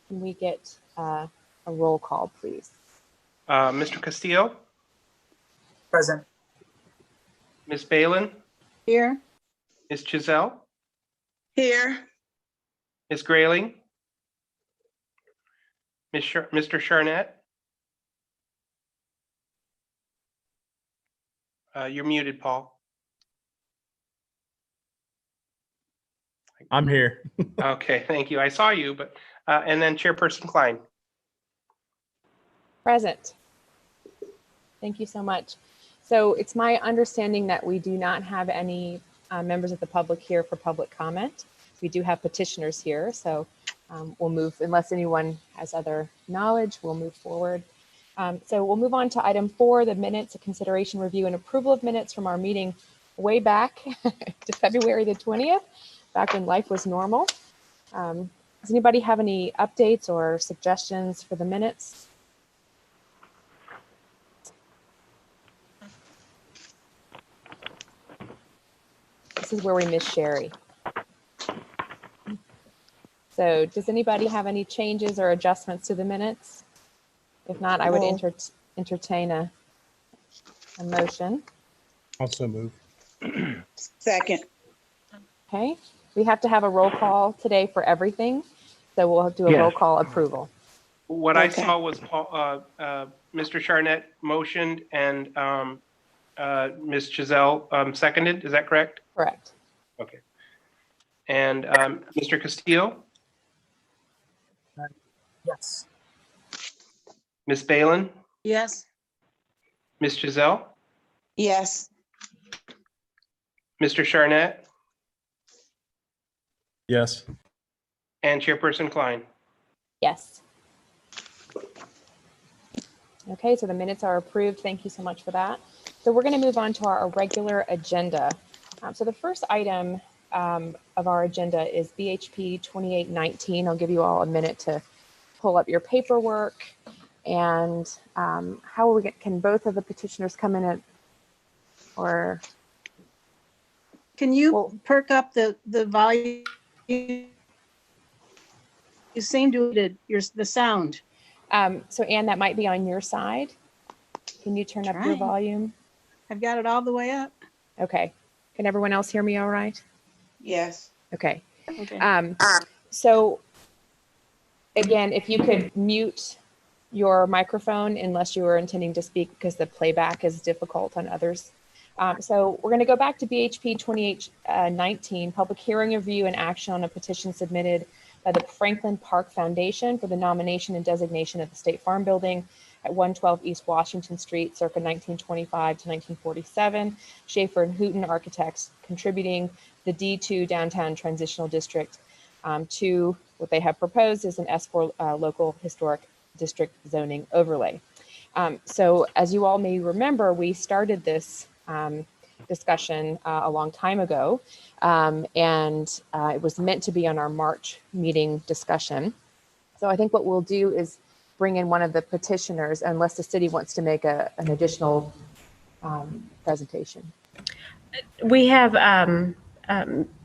Can we get a roll call, please? Mr. Castillo, Present. Ms. Balin, Here. Ms. Chiselle, Here. Ms. Grayling, Mr. Charnett. You're muted, Paul. I'm here. Okay, thank you. I saw you, but and then Chairperson Klein. Present. Thank you so much. So it's my understanding that we do not have any members of the public here for public comment. We do have petitioners here, so we'll move, unless anyone has other knowledge, we'll move forward. So we'll move on to item 4, the minutes, a consideration, review, and approval of minutes from our meeting way back to February the 20th, back when life was normal. Does anybody have any updates or suggestions for the minutes? This is where we miss Sherry. So does anybody have any changes or adjustments to the minutes? If not, I would entertain a motion. Also move. Second. Okay, we have to have a roll call today for everything. So we'll do a roll call approval. What I saw was Paul, Mr. Charnett motioned and Ms. Giselle seconded. Is that correct? Correct. Okay. And Mr. Castillo, Yes. Ms. Balin, Yes. Ms. Giselle, Yes. Mr. Charnett, Yes. and Chairperson Klein. Yes. Okay, so the minutes are approved. Thank you so much for that. So we're going to move on to our regular agenda. So the first item of our agenda is BHP 2819. I'll give you all a minute to pull up your paperwork. And how we can both of the petitioners come in at, or Can you perk up the volume? You seem to the sound. so Anne, that might be on your side. Can you turn up your Trying. volume? I've got it all the way up. Okay. Can everyone else hear me all right? Yes. Okay. Okay. So again, if you could mute your microphone unless you were intending to speak, because the playback is difficult on others. So we're going to go back to BHP 2819, public hearing, review, and action on a petition submitted by the Franklin Park Foundation for the nomination and designation of the State Farm Building at 112 East Washington Street, circa 1925 to 1947. Schaefer and Hooten architects contributing the D2 Downtown Transitional District to what they have proposed is an S4 local historic district zoning overlay. So as you all may remember, we started this discussion a long time ago, and it was meant to be on our March meeting discussion. So I think what we'll do is bring in one of the petitioners, unless the city wants to make an additional presentation. We have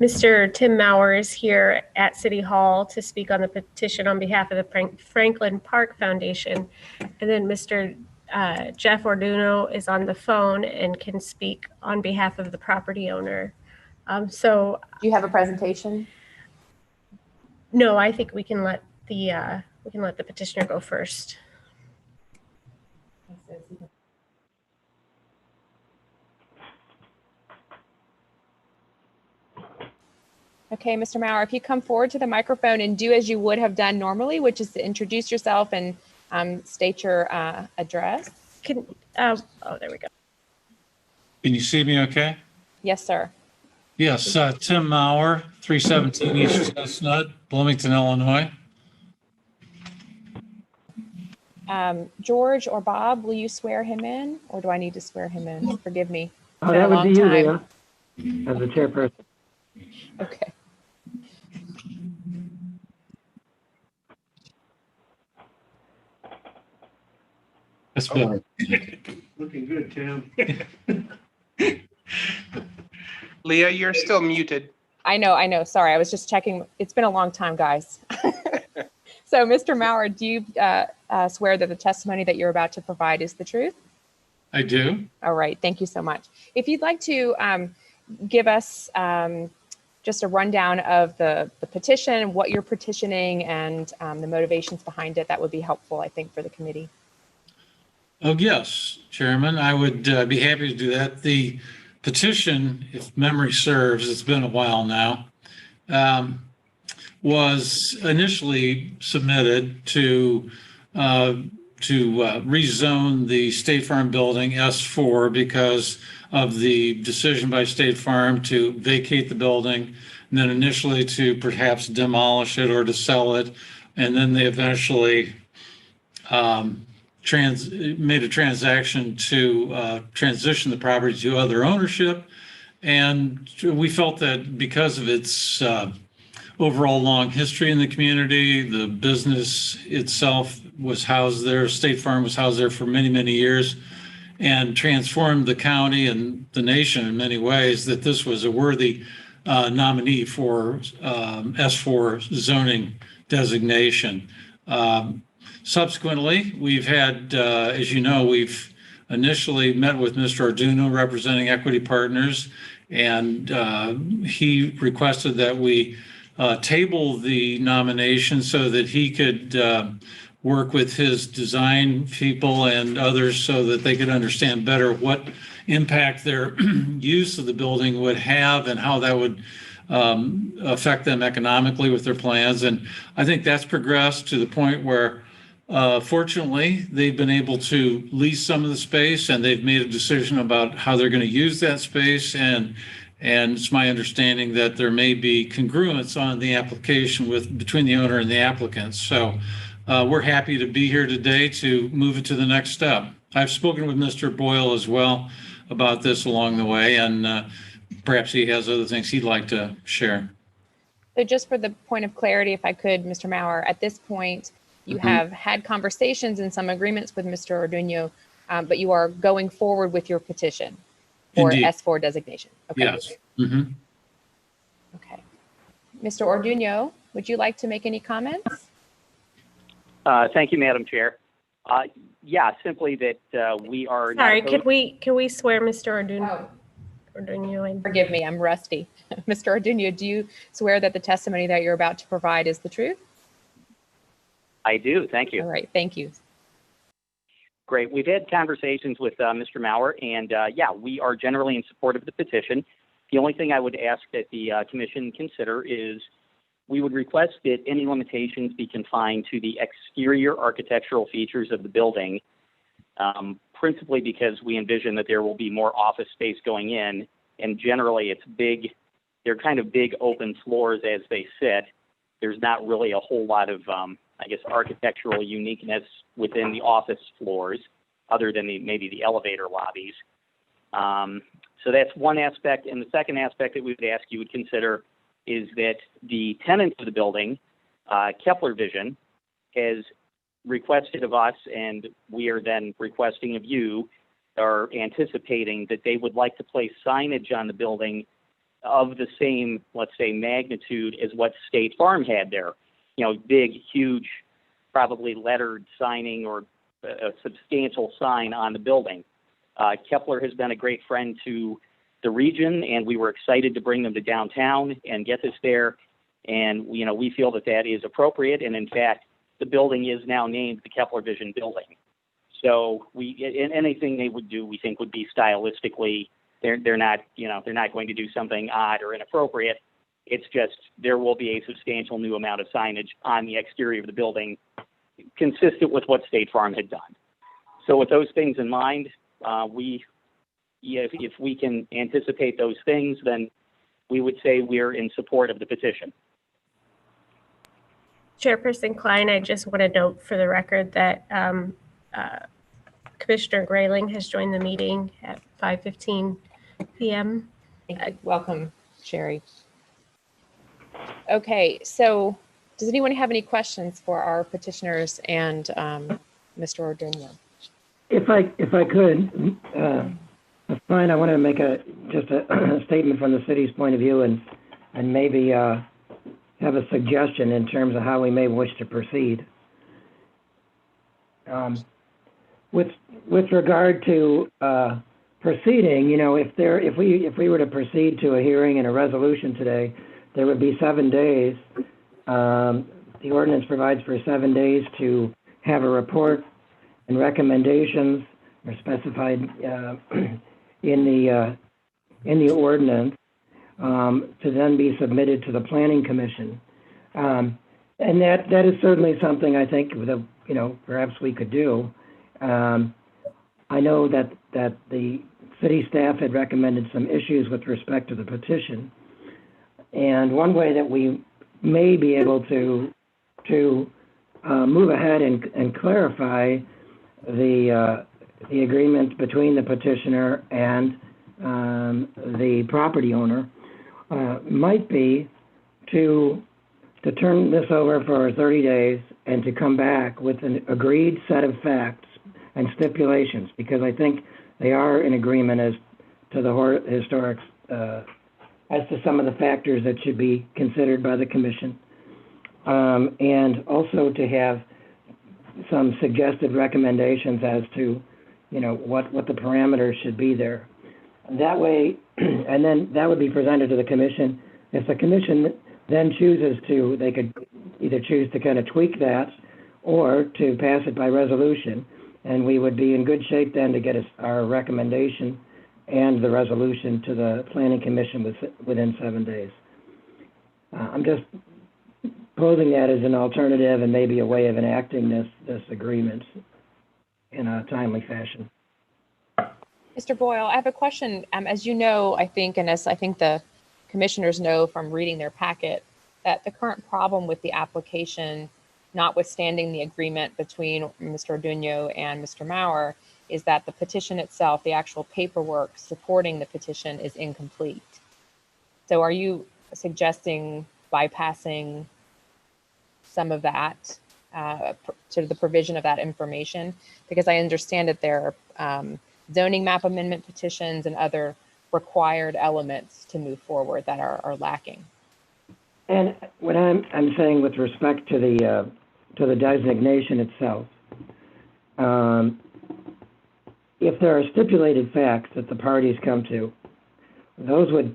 Mr. Tim Maurer here at City Hall to speak on the petition on behalf of the Franklin Park Foundation. And then Mr. Jeff Orduno is on the phone and can speak on behalf of the property owner. So Do you have a presentation? no, I think we can let the petitioner go first. Okay, Mr. Maurer, if you come forward to the microphone and do as you would have done normally, which is to introduce yourself and state your address. Oh, there we go. Can you see me okay? Yes, sir. Yes, Tim Maurer, 317 East Chestnut, Bloomington, Illinois. George or Bob, will you swear him in, or do I need to swear him in? Forgive me. It's been That a would long be you, time. Leah, as the chairperson. Okay. That's better. Looking good, Tim. Leah, you're still muted. I know. Sorry, I was just checking. It's been a long time, guys. So, Mr. Maurer, do you swear that the testimony that you're about to provide is the truth? I do. All right. Thank you so much. If you'd like to give us just a rundown of the petition, what you're petitioning, and the motivations behind it, that would be helpful, I think, for the committee. Oh, yes, Chairman, I would be happy to do that. The petition, if memory serves, it's been a while now, was initially submitted to rezone the State Farm building S4 because of the decision by State Farm to vacate the building, and then initially to perhaps demolish it or to sell it. And then they eventually made a transaction to transition the property to other ownership. And we felt that because of its overall long history in the community, the business itself was housed there, State Farm was housed there for many, many years, and transformed the county and the nation in many ways, that this was a worthy nominee for S4 zoning designation. Subsequently, we've had, as you know, we've initially met with Mr. Arduino representing Equity Partners, and he requested that we table the nomination so that he could work with his design people and others so that they could understand better what impact their use of the building would have and how that would affect them economically with their plans. And I think that's progressed to the point where fortunately, they've been able to lease some of the space, and they've made a decision about how they're going to use that space. And it's my understanding that there may be congruence on the application between the owner and the applicant. So we're happy to be here today to move it to the next step. I've spoken with Mr. Boyle as well about this along the way, and perhaps he has other things he'd like to share. So just for the point of clarity, if I could, Mr. Maurer, at this point, you have had conversations and some agreements with Mr. Arduino, but you are going forward with your petition for Indeed. S4 designation. Okay. Yes. Okay. Mr. Arduino, would you like to make any comments? Thank you, Madam Chair. Yeah, simply that we are. Sorry, can we swear Mr. Oh, Arduino in? forgive me, I'm rusty. Mr. Arduino, do you swear that the testimony that you're about to provide is the truth? I do. Thank you. All right. Thank you. Great. We've had conversations with Mr. Maurer, and yeah, we are generally in support of the petition. The only thing I would ask that the commission consider is we would request that any limitations be confined to the exterior architectural features of the building, principally because we envision that there will be more office space going in, and generally it's big. They're kind of big open floors as they sit. There's not really a whole lot of I guess, architectural uniqueness within the office floors, other than maybe the elevator lobbies. So that's one aspect. And the second aspect that we would ask you would consider is that the tenant of the building, Kepler Vision, has requested of us, and we are then requesting of you, or anticipating that they would like to place signage on the building of the same, let's say, magnitude as what State Farm had there. You know, big, huge, probably lettered signing or a substantial sign on the building. Kepler has been a great friend to the region, and we were excited to bring them to downtown and get this there. And, you know, we feel that that is appropriate. And in fact, the building is now named the Kepler Vision Building. So anything they would do, we think, would be stylistically, they're not, you know, they're not going to do something odd or inappropriate. It's just there will be a substantial new amount of signage on the exterior of the building consistent with what State Farm had done. So with those things in mind, if we can anticipate those things, then we would say we're in support of the petition. Chairperson Klein, I just want to note for the record that Commissioner Grayling has joined the meeting at 5:15 p.m. Welcome, Sherry. Okay, so does anyone have any questions for our petitioners and Mr. Arduino? If I could, fine, I want to make just a statement from the city's point of view and maybe have a suggestion in terms of how we may wish to proceed. With regard to proceeding, you know, if we were to proceed to a hearing and a resolution today, there would be 7 days. The ordinance provides for 7 days to have a report and recommendations are specified in the ordinance to then be submitted to the Planning Commission. And that is certainly something I think that, you know, perhaps we could do. I know that the city staff had recommended some issues with respect to the petition. And one way that we may be able to move ahead and clarify the agreement between the petitioner and the property owner might be to turn this over for 30 days and to come back with an agreed set of facts and stipulations, because I think they are in agreement as to the historics, as to some of the factors that should be considered by the commission, and also to have some suggested recommendations as to, you know, what the parameters should be there. That way, and then that would be presented to the commission. If the commission then chooses to, they could either choose to kind of tweak that or to pass it by resolution, and we would be in good shape then to get our recommendation and the resolution to the Planning Commission within 7 days. I'm just posing that as an alternative and maybe a way of enacting this agreement in a timely fashion. Mr. Boyle, I have a question. As you know, I think, and as I think the commissioners know from reading their packet, that the current problem with the application, notwithstanding the agreement between Mr. Orduno and Mr. Maurer, is that the petition itself, the actual paperwork supporting the petition, is incomplete. So are you suggesting bypassing some of that to the provision of that information? Because I understand that there are zoning map amendment petitions and other required elements to move forward that are lacking. And what I'm saying with respect to the designation itself, if there are stipulated facts that the parties come to, those would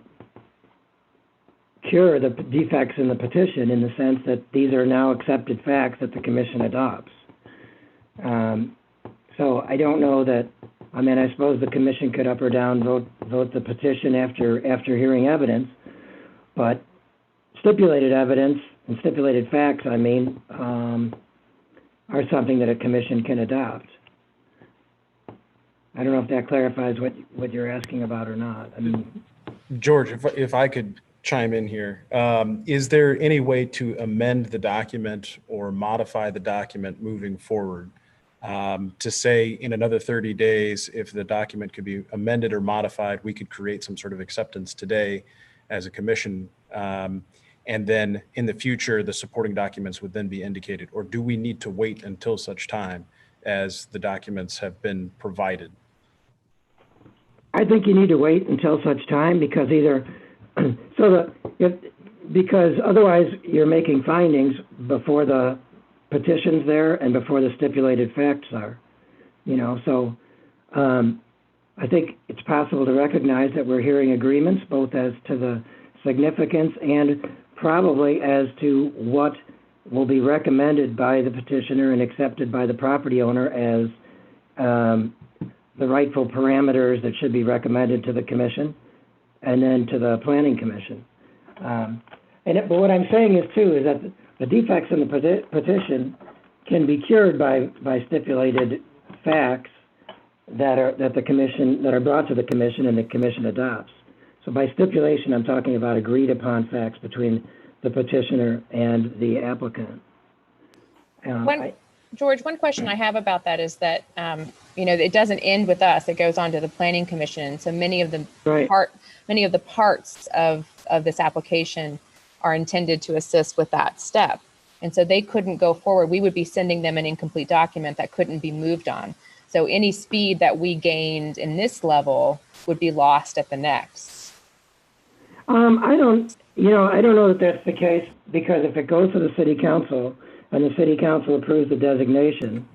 cure the defects in the petition in the sense that these are now accepted facts that the commission adopts. So I don't know that, I mean, I suppose the commission could up or down vote the petition after hearing evidence, but stipulated evidence and stipulated facts, I mean, are something that a commission can adopt. I don't know if that clarifies what you're asking about or not. I mean, George, if I could chime in here, is there any way to amend the document or modify the document moving forward to say in another 30 days, if the document could be amended or modified, we could create some sort of acceptance today as a commission, and then in the future, the supporting documents would then be indicated? Or do we need to wait until such time as the documents have been provided? I think you need to wait until such time, because because otherwise you're making findings before the petition's there and before the stipulated facts are, you know. So I think it's possible to recognize that we're hearing agreements both as to the significance and probably as to what will be recommended by the petitioner and accepted by the property owner as the rightful parameters that should be recommended to the commission and then to the Planning Commission. But what I'm saying is too is that the defects in the petition can be cured by stipulated facts that are brought to the commission and the commission adopts. So by stipulation, I'm talking about agreed upon facts between the petitioner and the applicant. George, one question I have about that is that, you know, it doesn't end with us. It goes on to the Planning Commission. So many of the parts of this application are intended to assist with that step. And so they couldn't go forward. We would be sending them an incomplete document that couldn't be moved on. So any speed that we gained in this level would be lost at the next. I don't know that that's the case, because if it goes to the city council and the city council approves the designation,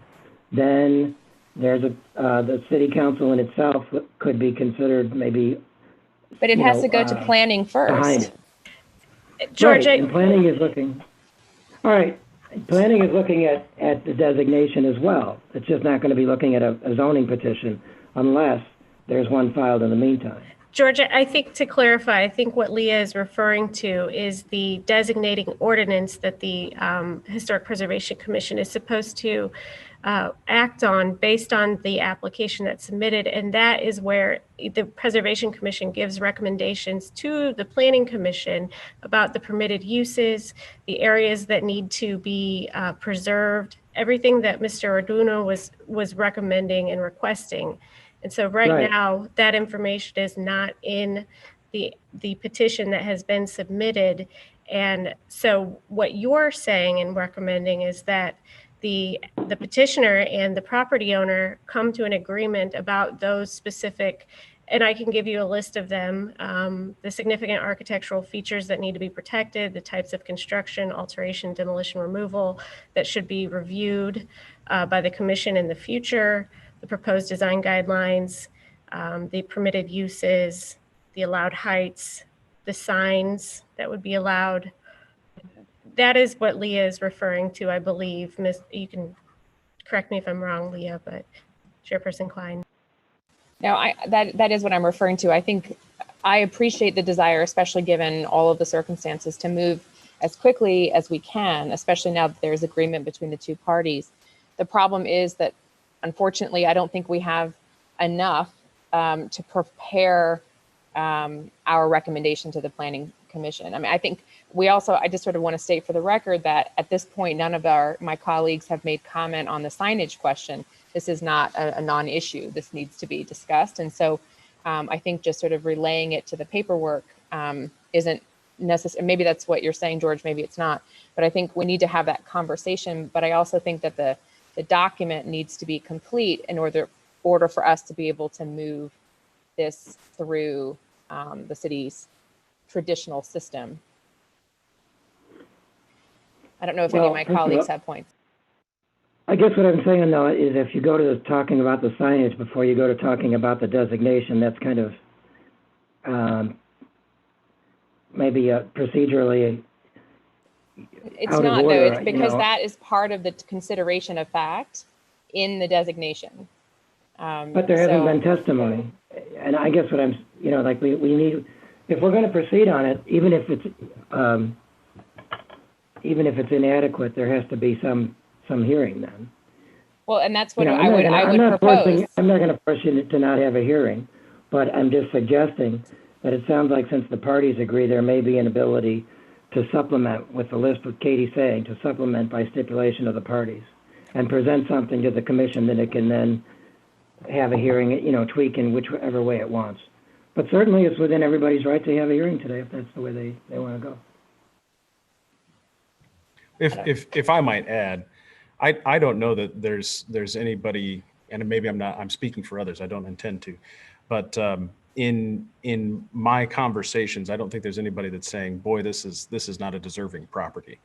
then there's the city council in itself could be considered maybe. But it has to go to planning behind first. it. George, Right, and planning is looking. All right, planning is looking at the designation as well. It's just not going to be looking at a zoning petition unless there's one filed in the meantime. Georgia, I think to clarify, I think what Leah is referring to is the designating ordinance that the Historic Preservation Commission is supposed to act on based on the application that's submitted. And that is where the Preservation Commission gives recommendations to the Planning Commission about the permitted uses, the areas that need to be preserved, everything that Mr. Arduino was recommending and requesting. And so right now, that information is not in the petition that has been submitted. And so what you're saying and recommending is that the petitioner and the property owner come to an agreement about those specific, and I can give you a list of them, the significant architectural features that need to be protected, the types of construction, alteration, demolition, removal that should be reviewed by the commission in the future, the proposed design guidelines, the permitted uses, the allowed heights, the signs that would be allowed. That is what Leah is referring to, I believe. You can correct me if I'm wrong, Leah, but Chairperson Klein. No, that is what I'm referring to. I think I appreciate the desire, especially given all of the circumstances, to move as quickly as we can, especially now that there's agreement between the two parties. The problem is that, unfortunately, I don't think we have enough to prepare our recommendation to the Planning Commission. I mean, I think I just sort of want to state for the record that at this point, none of my colleagues have made comment on the signage question. This is not a non-issue. This needs to be discussed. And so I think just sort of relaying it to the paperwork isn't necessary. Maybe that's what you're saying, George, maybe it's not. But I think we need to have that conversation. But I also think that the document needs to be complete in order for us to be able to move this through the city's traditional system. I don't know if any of my colleagues have points. I guess what I'm saying, though, is if you go to talking about the signage before you go to talking about the designation, that's kind of maybe procedurally It's not, though. It's because that is part of the consideration of fact in the designation. But there hasn't been testimony. And I guess what I'm, like we need, if we're going to proceed on it, even if it's inadequate, there has to be some hearing then. Well, and that's what I would propose. I'm not going to force you to not have a hearing, but I'm just suggesting that it sounds like since the parties agree, there may be an ability to supplement with the list what Katie's saying, to supplement by stipulation of the parties and present something to the commission that it can then have a hearing, tweak in whichever way it wants. But certainly it's within everybody's right to have a hearing today if that's the way they want to go. If I might add, I don't know that there's anybody, and maybe I'm speaking for others, I don't intend to, but in my conversations, I don't think there's anybody that's saying, boy, this is not a deserving property.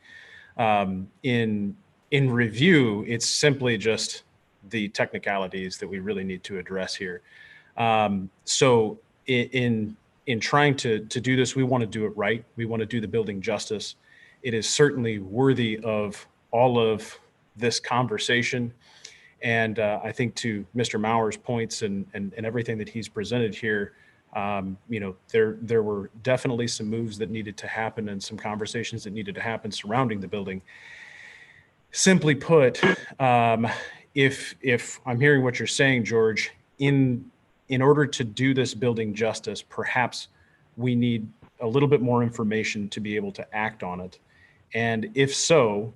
In review, it's simply just the technicalities that we really need to address here. So in trying to do this, we want to do it right. We want to do the building justice. It is certainly worthy of all of this conversation. And I think to Mr. Maurer's points and everything that he's presented here, there were definitely some moves that needed to happen and some conversations that needed to happen surrounding the building. Simply put, if I'm hearing what you're saying, George, in order to do this building justice, perhaps we need a little bit more information to be able to act on it. And if so,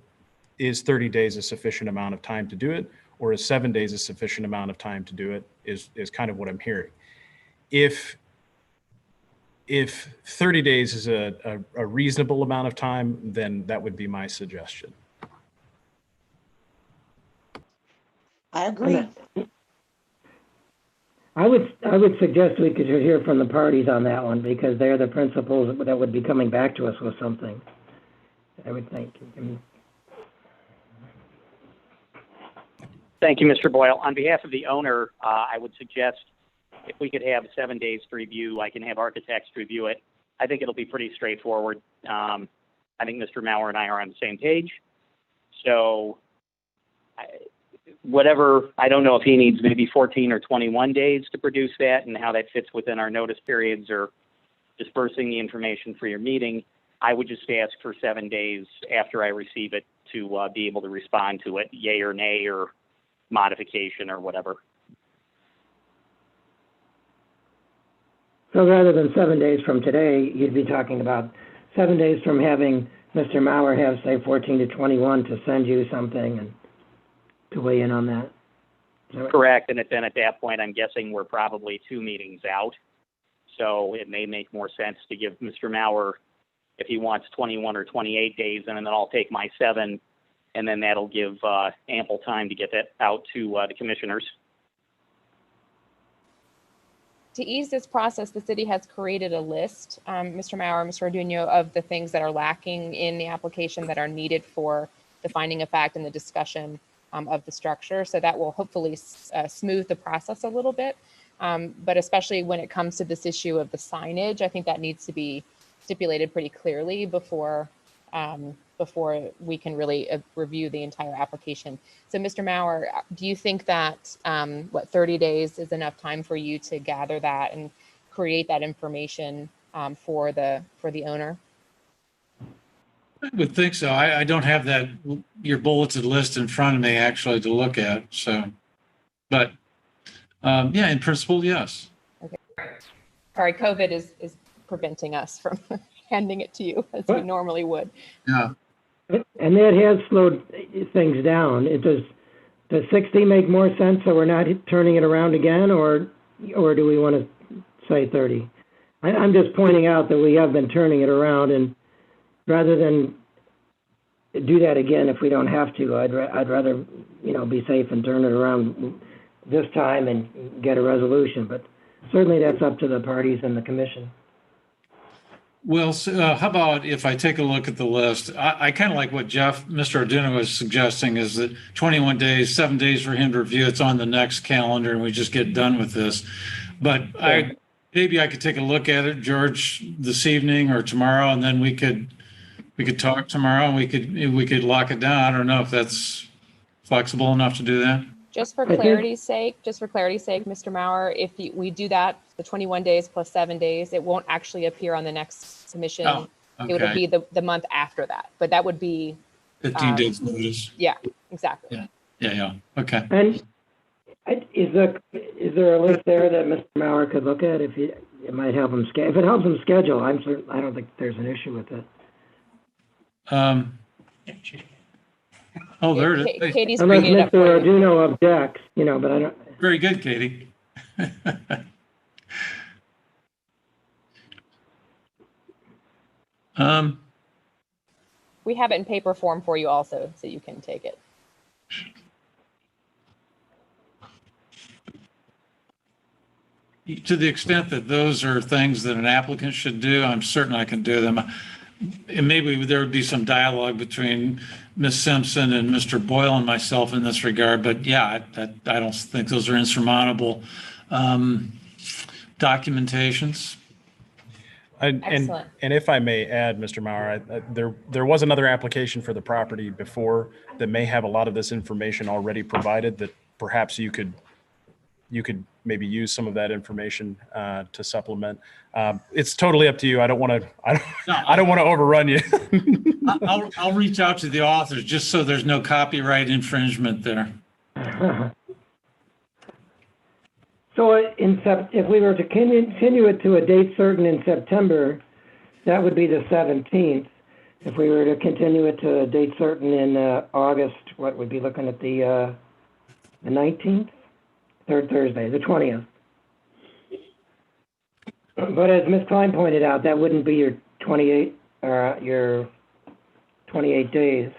is 30 days a sufficient amount of time to do it, or is 7 days a sufficient amount of time to do it, is kind of what I'm hearing. If 30 days is a reasonable amount of time, then that would be my suggestion. I agree. I would suggest we could hear from the parties on that one because they're the principals that would be coming back to us with something. I would think. Thank you, Mr. Boyle. On behalf of the owner, I would suggest if we could have 7 days to review, I can have architects review it. I think it'll be pretty straightforward. I think Mr. Maurer and I are on the same page. So I don't know if he needs maybe 14 or 21 days to produce that and how that fits within our notice periods or dispersing the information for your meeting. I would just ask for 7 days after I receive it to be able to respond to it, yay or nay or modification or whatever. So rather than 7 days from today, you'd be talking about 7 days from having Mr. Maurer have, say, 14 to 21 to send you something and to weigh in on that. Correct, and then at that point, I'm guessing we're probably 2 meetings out. So it may make more sense to give Mr. Maurer, if he wants 21 or 28 days, and then I'll take my 7, and then that'll give ample time to get that out to the commissioners. To ease this process, the city has created a list, Mr. Maurer, Mr. Orduno, of the things that are lacking in the application that are needed for the finding of fact and the discussion of the structure. So that will hopefully smooth the process a little bit. But especially when it comes to this issue of the signage, I think that needs to be stipulated pretty clearly before we can really review the entire application. So Mr. Maurer, do you think that 30 days is enough time for you to gather that and create that information for the owner? I would think so. I don't have that, your bulleted list in front of me actually to look at. So, but yeah, in principle, yes. Okay. Sorry, COVID is preventing us from handing it to you as we normally would. Yeah. And that has slowed things down. Does 60 make more sense so we're not turning it around again, or do we want to say 30? I'm just pointing out that we have been turning it around, and rather than do that again if we don't have to, I'd rather be safe and turn it around this time and get a resolution. But certainly that's up to the parties and the commission. Well, so, how about if I take a look at the list? I kind of like what Mr. Orduno was suggesting, is that 21 days, 7 days for him to review. It's on the next calendar and we just get done with this. But yeah. Maybe I could take a look at it, George, this evening or tomorrow, and then we could talk tomorrow and we could lock it down. I don't know if that's flexible enough to do that. Just for clarity's sake, Mr. Maurer, if we do that, the 21 days plus 7 days, it won't actually appear on the next submission. Oh, okay. It would be the month after that, but that would be 15 days notice. Yeah, exactly. Yeah. Okay. And is there a list there that Mr. Maurer could look at if it might help him if it helps him schedule? I don't think there's an issue with it. Oh, there it is. Katie's Unless bringing it up Mr. for you. Orduno objects, but I don't. Very good, Katie. We have it in paper form for you also, so you can take it. To the extent that those are things that an applicant should do, I'm certain I can do them. And maybe there would be some dialogue between Ms. Simpson and Mr. Boyle and myself in this regard, but yeah, I don't think those are insurmountable documentations. Excellent. And if I may add, Mr. Maurer, there was another application for the property before that may have a lot of this information already provided that perhaps you could maybe use some of that information to supplement. It's totally up to you. I don't want to overrun you. I'll reach out to the authors just so there's no copyright infringement there. So if we were to continue it to a date certain in September, that would be the 17th. If we were to continue it to a date certain in August, what would be looking at the 19th? Third Thursday, the 20th. But as Ms. Klein pointed out, that wouldn't be your 28 days.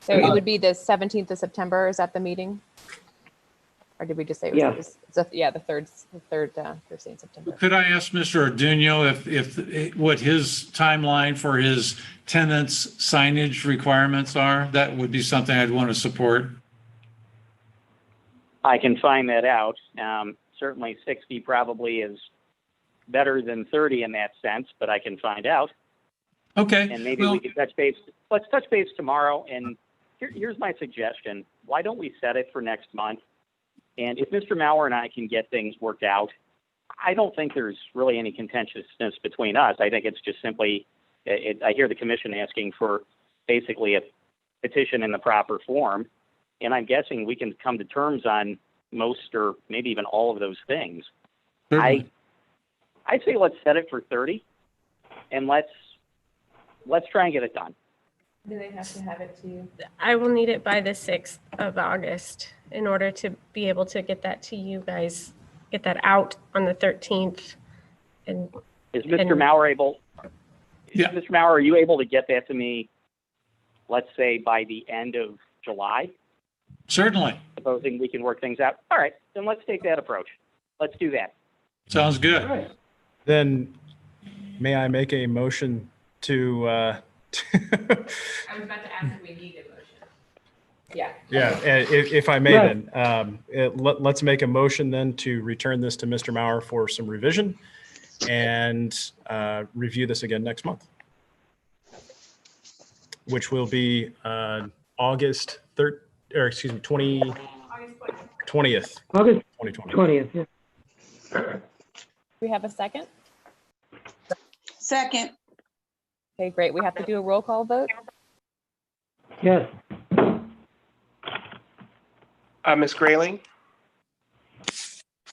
So it would be the 17th of September. Is that the meeting? Or did we just say it Yeah. was the third Thursday in September? Could I ask Mr. Orduno what his timeline for his tenants signage requirements are? That would be something I'd want to support. I can find that out. Certainly 60 probably is better than 30 in that sense, but I can find out. Okay. And maybe we could touch base. Let's touch base tomorrow. And here's my suggestion. Why don't we set it for next month? And if Mr. Maurer and I can get things worked out, I don't think there's really any contentiousness between us. I think it's just simply, I hear the commission asking for basically a petition in the proper form. And I'm guessing we can come to terms on most or maybe even all of those things. Certainly. I'd say let's set it for 30 and let's try and get it done. Do they have to have it to you? I will need it by the 6th of August in order to be able to get that to you guys, get that out on the 13th. And is Mr. Maurer able? Yeah. Mr. Maurer, are you able to get that to me, let's say by the end of July? Certainly. Supposing we can work things out. All right, then let's take that approach. Let's do that. Sounds good. All right. Then may I make a motion to, I was about to ask if we need a motion. Yeah. yeah, if I may then, let's make a motion then to return this to Mr. Maurer for some revision and review this again next month, which will be August 3rd, or excuse me, 20th, August 2020. 20th, yeah. We have a second? Second. Okay, great. We have to do a roll call vote. Yes. Ms. Grayling,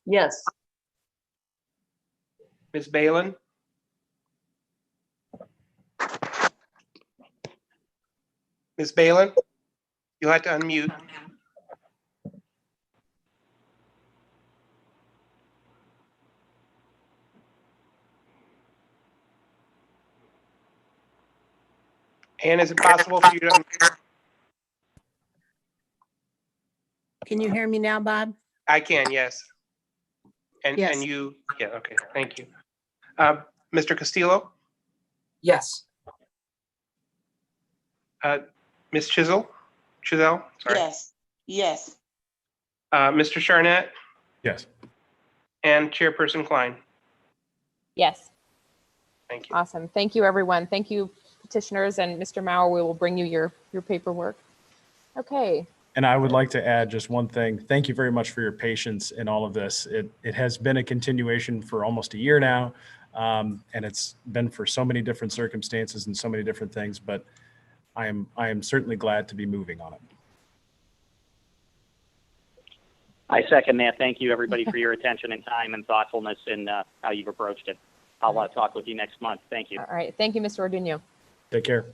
Yes. Ms. Balin, Ms. Balin, you'll have to unmute. And is it possible for you to unmute? Can you hear me now, Bob? I can, yes. And Yes. and you, yeah, okay, thank you. Mr. Castillo, Yes. Ms. Chisel, sorry. Yes. Yes. Mr. Charnett, Yes. and Chairperson Klein. Yes. Thank you. Awesome. Thank you, everyone. Thank you, petitioners, and Mr. Maurer, we will bring you your paperwork. Okay. And I would like to add just one thing. Thank you very much for your patience in all of this. It has been a continuation for almost a year now, and it's been for so many different circumstances and so many different things, but I am certainly glad to be moving on it. I second that. Thank you, everybody, for your attention and time and thoughtfulness in how you've approached it. I'll talk with you next month. Thank you. All right. Thank you, Mr. Orduno. Take care.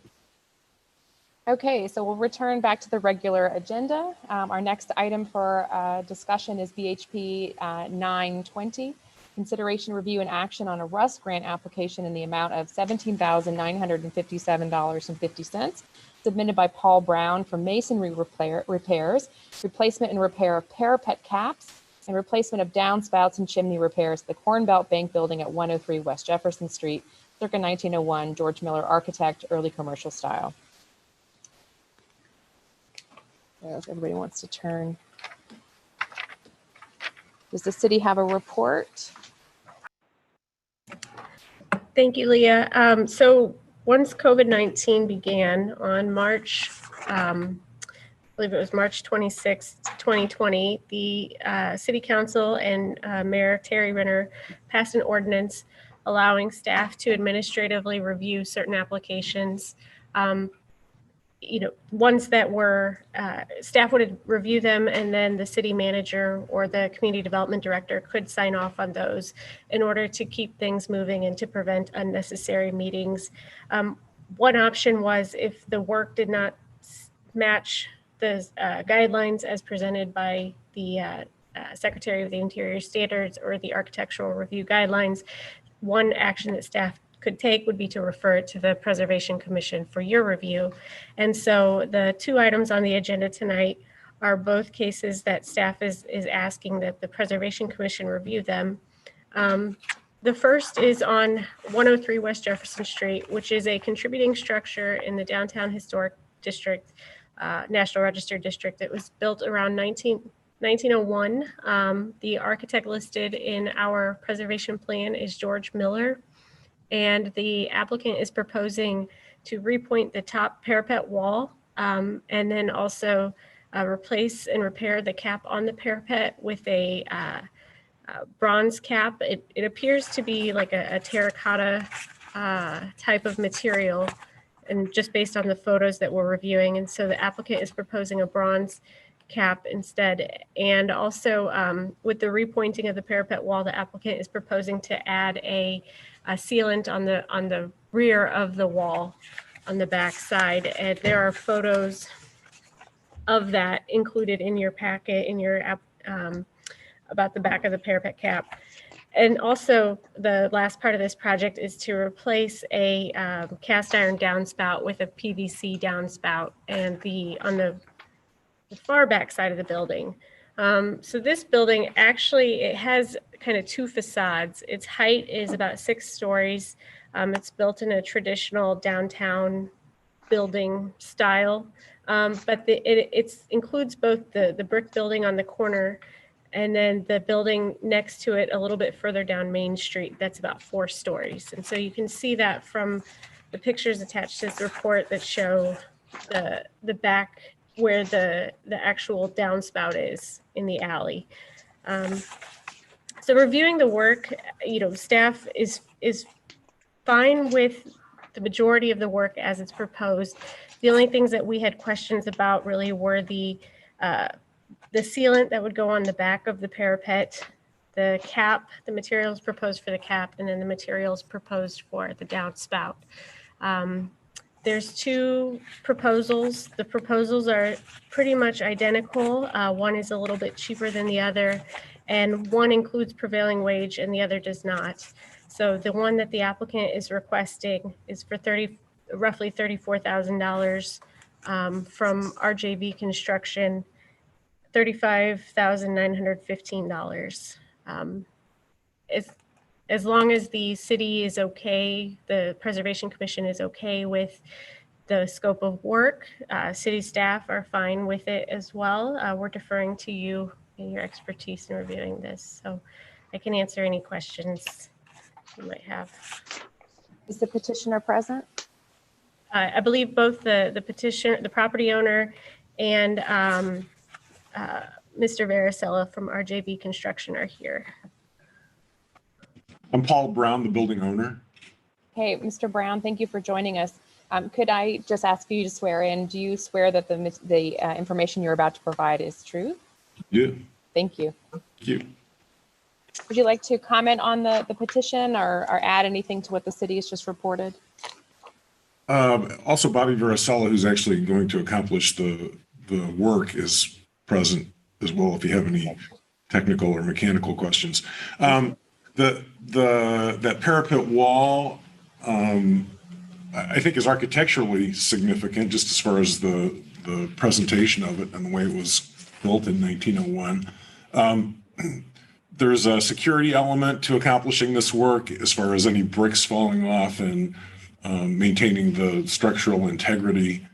Okay, so we'll return back to the regular agenda. Our next item for discussion is BHP 920, consideration, review, and action on a RUS grant application in the amount of $17,957.50, submitted by Paul Brown for masonry repairs, replacement and repair of parapet caps, and replacement of downspouts and chimney repairs at the Corn Belt Bank Building at 103 West Jefferson Street, circa 1901, George Miller architect, early commercial style. So if everybody wants to turn. Does the city have a report? thank you, Leah. So once COVID-19 began on March, I believe it was March 26th, 2020, the City Council and Mayor Terry Renner passed an ordinance allowing staff to administratively review certain applications. Ones that were, staff would review them, and then the city manager or the community development director could sign off on those in order to keep things moving and to prevent unnecessary meetings. One option was if the work did not match the guidelines as presented by the Secretary of the Interior Standards or the Architectural Review Guidelines, one action that staff could take would be to refer it to the Preservation Commission for your review. And so the two items on the agenda tonight are both cases that staff is asking that the Preservation Commission review them. The first is on 103 West Jefferson Street, which is a contributing structure in the Downtown Historic District, National Register District. It was built around 1901. The architect listed in our preservation plan is George Miller, and the applicant is proposing to repoint the top parapet wall, and then also replace and repair the cap on the parapet with a bronze cap. It appears to be like a terracotta type of material, and just based on the photos that we're reviewing. And so the applicant is proposing a bronze cap instead. And also with the repointing of the parapet wall, the applicant is proposing to add a sealant on the rear of the wall on the back side. And there are photos of that included in your packet, in your app, about the back of the parapet cap. And also the last part of this project is to replace a cast iron downspout with a PVC downspout, and on the far back side of the building. So this building actually, it has kind of two facades. Its height is about 6 stories. It's built in a traditional downtown building style, but it includes both the brick building on the corner and then the building next to it a little bit further down Main Street. That's about 4 stories. And so you can see that from the pictures attached to this report that show the back where the actual downspout is in the alley. So reviewing the work, staff is fine with the majority of the work as it's proposed. The only things that we had questions about really were the sealant that would go on the back of the parapet, the cap, the materials proposed for the cap, and then the materials proposed for the downspout. There's 2 proposals. The proposals are pretty much identical. One is a little bit cheaper than the other, and one includes prevailing wage and the other does not. So the one that the applicant is requesting is for roughly $34,000 from RJV Construction, $35,915. As long as the city is okay, the Preservation Commission is okay with the scope of work, city staff are fine with it as well. We're deferring to you and your expertise in reviewing this, so I can answer any questions you might have. Is the petitioner present? I believe both the property owner and Mr. Varicella from RJB Construction are here. I'm Paul Brown, the building owner. Hey, Mr. Brown, thank you for joining us. Could I just ask you to swear in? Do you swear that the information you're about to provide is true? Yeah. Thank you. Thank you. Would you like to comment on the petition or add anything to what the city has just reported? Also, Bobby Varicella, who's actually going to accomplish the work, is present as well if you have any technical or mechanical questions. That parapet wall, I think, is architecturally significant just as far as the presentation of it and the way it was built in 1901. There's a security element to accomplishing this work as far as any bricks falling off and maintaining the structural integrity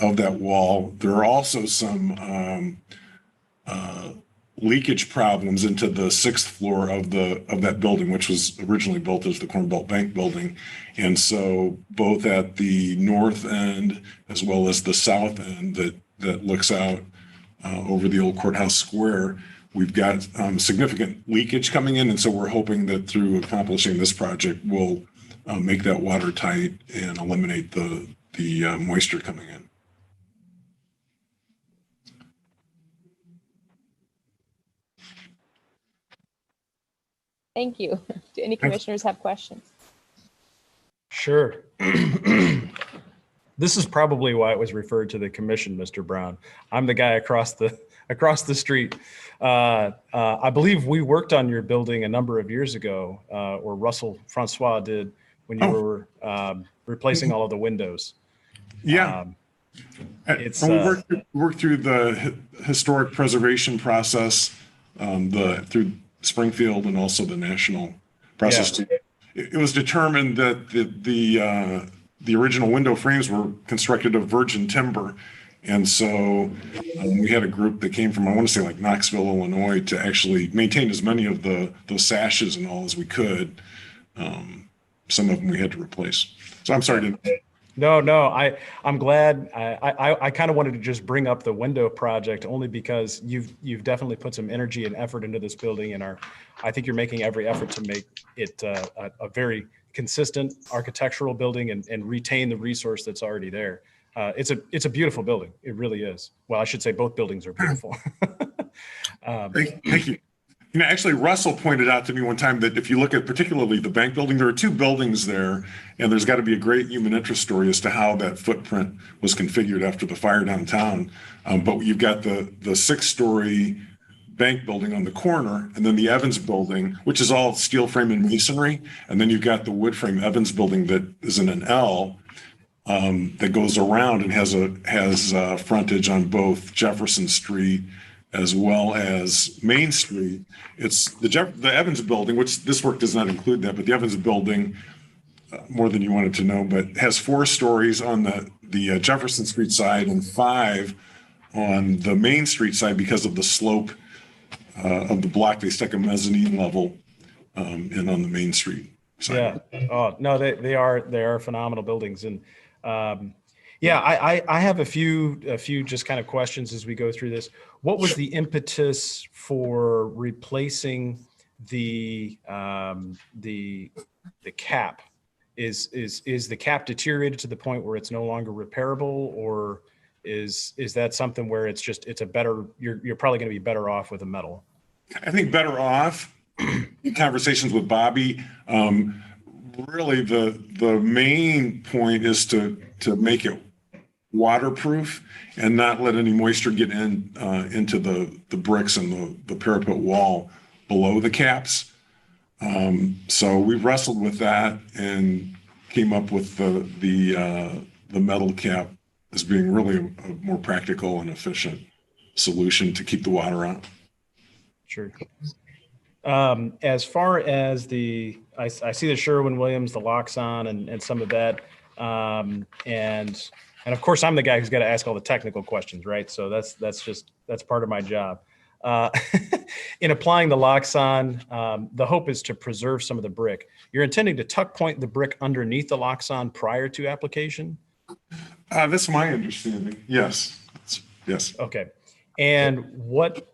of that wall. There are also some leakage problems into the 6th floor of that building, which was originally built as the Corn Belt Bank building. And so both at the north end as well as the south end that looks out over the old courthouse square, we've got significant leakage coming in. And so we're hoping that through accomplishing this project, we'll make that watertight and eliminate the moisture coming in. Thank you. Do any commissioners have questions? Sure. This is probably why it was referred to the commission, Mr. Brown. I'm the guy across the street. I believe we worked on your building a number of years ago, or Russell Francois did, when you were replacing all of the windows. Yeah. It's, And we worked through the historic preservation process, through Springfield and also the national process. Yeah. It was determined that the original window frames were constructed of virgin timber. And so we had a group that came from, I want to say like Knoxville, Illinois, to actually maintain as many of those sashes and all as we could. Some of them we had to replace. So I'm sorry to. No, I'm glad. I kind of wanted to just bring up the window project only because you've definitely put some energy and effort into this building, and I think you're making every effort to make it a very consistent architectural building and retain the resource that's already there. It's a beautiful building. It really is. Well, I should say both buildings are beautiful. Thank you. You know, actually, Russell pointed out to me one time that if you look at particularly the bank building, there are two buildings there, and there's got to be a great human interest story as to how that footprint was configured after the fire downtown. But you've got the 6-story bank building on the corner, and then the Evans building, which is all steel frame and masonry, and then you've got the wood frame Evans building that is in an L that goes around and has frontage on both Jefferson Street as well as Main Street. It's the Evans building, which this work does not include that, but the Evans building, more than you wanted to know, but has 4 stories on the Jefferson Street side and 5 on the Main Street side because of the slope of the block. They stuck a mezzanine level in on the Main Street side. Yeah. Oh no, they are phenomenal buildings, and yeah, I have a few just kind of questions as we go through this. What was the impetus for replacing the cap? Is the cap deteriorated to the point where it's no longer repairable, or is that something where it's a better, you're probably going to be better off with a metal? I think better off. In conversations with Bobby, really the main point is to make it waterproof and not let any moisture get into the bricks and the parapet wall below the caps. So we wrestled with that and came up with the metal cap as being really a more practical and efficient solution to keep the water out. Sure. As far as I see the Sherwin-Williams, the Loxon, and some of that, and of course I'm the guy who's got to ask all the technical questions, right? So that's part of my job. In applying the Loxon, the hope is to preserve some of the brick. You're intending to tuck point the brick underneath the Loxon prior to application? That's my understanding. Yes. Yes. Okay. And what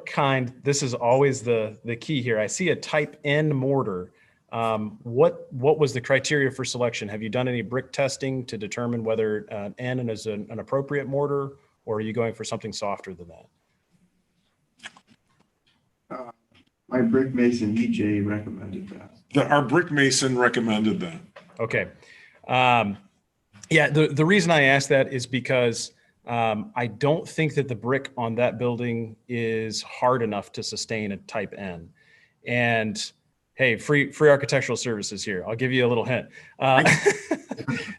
kind, this is always the key here. I see a type N mortar. What was the criteria for selection? Have you done any brick testing to determine whether N is an appropriate mortar, or are you going for something softer than that? My brick mason, EJ, recommended that. Our brick mason recommended that. Okay. Yeah, the reason I asked that is because I don't think that the brick on that building is hard enough to sustain a type N. And hey, free architectural services here. I'll give you a little hint.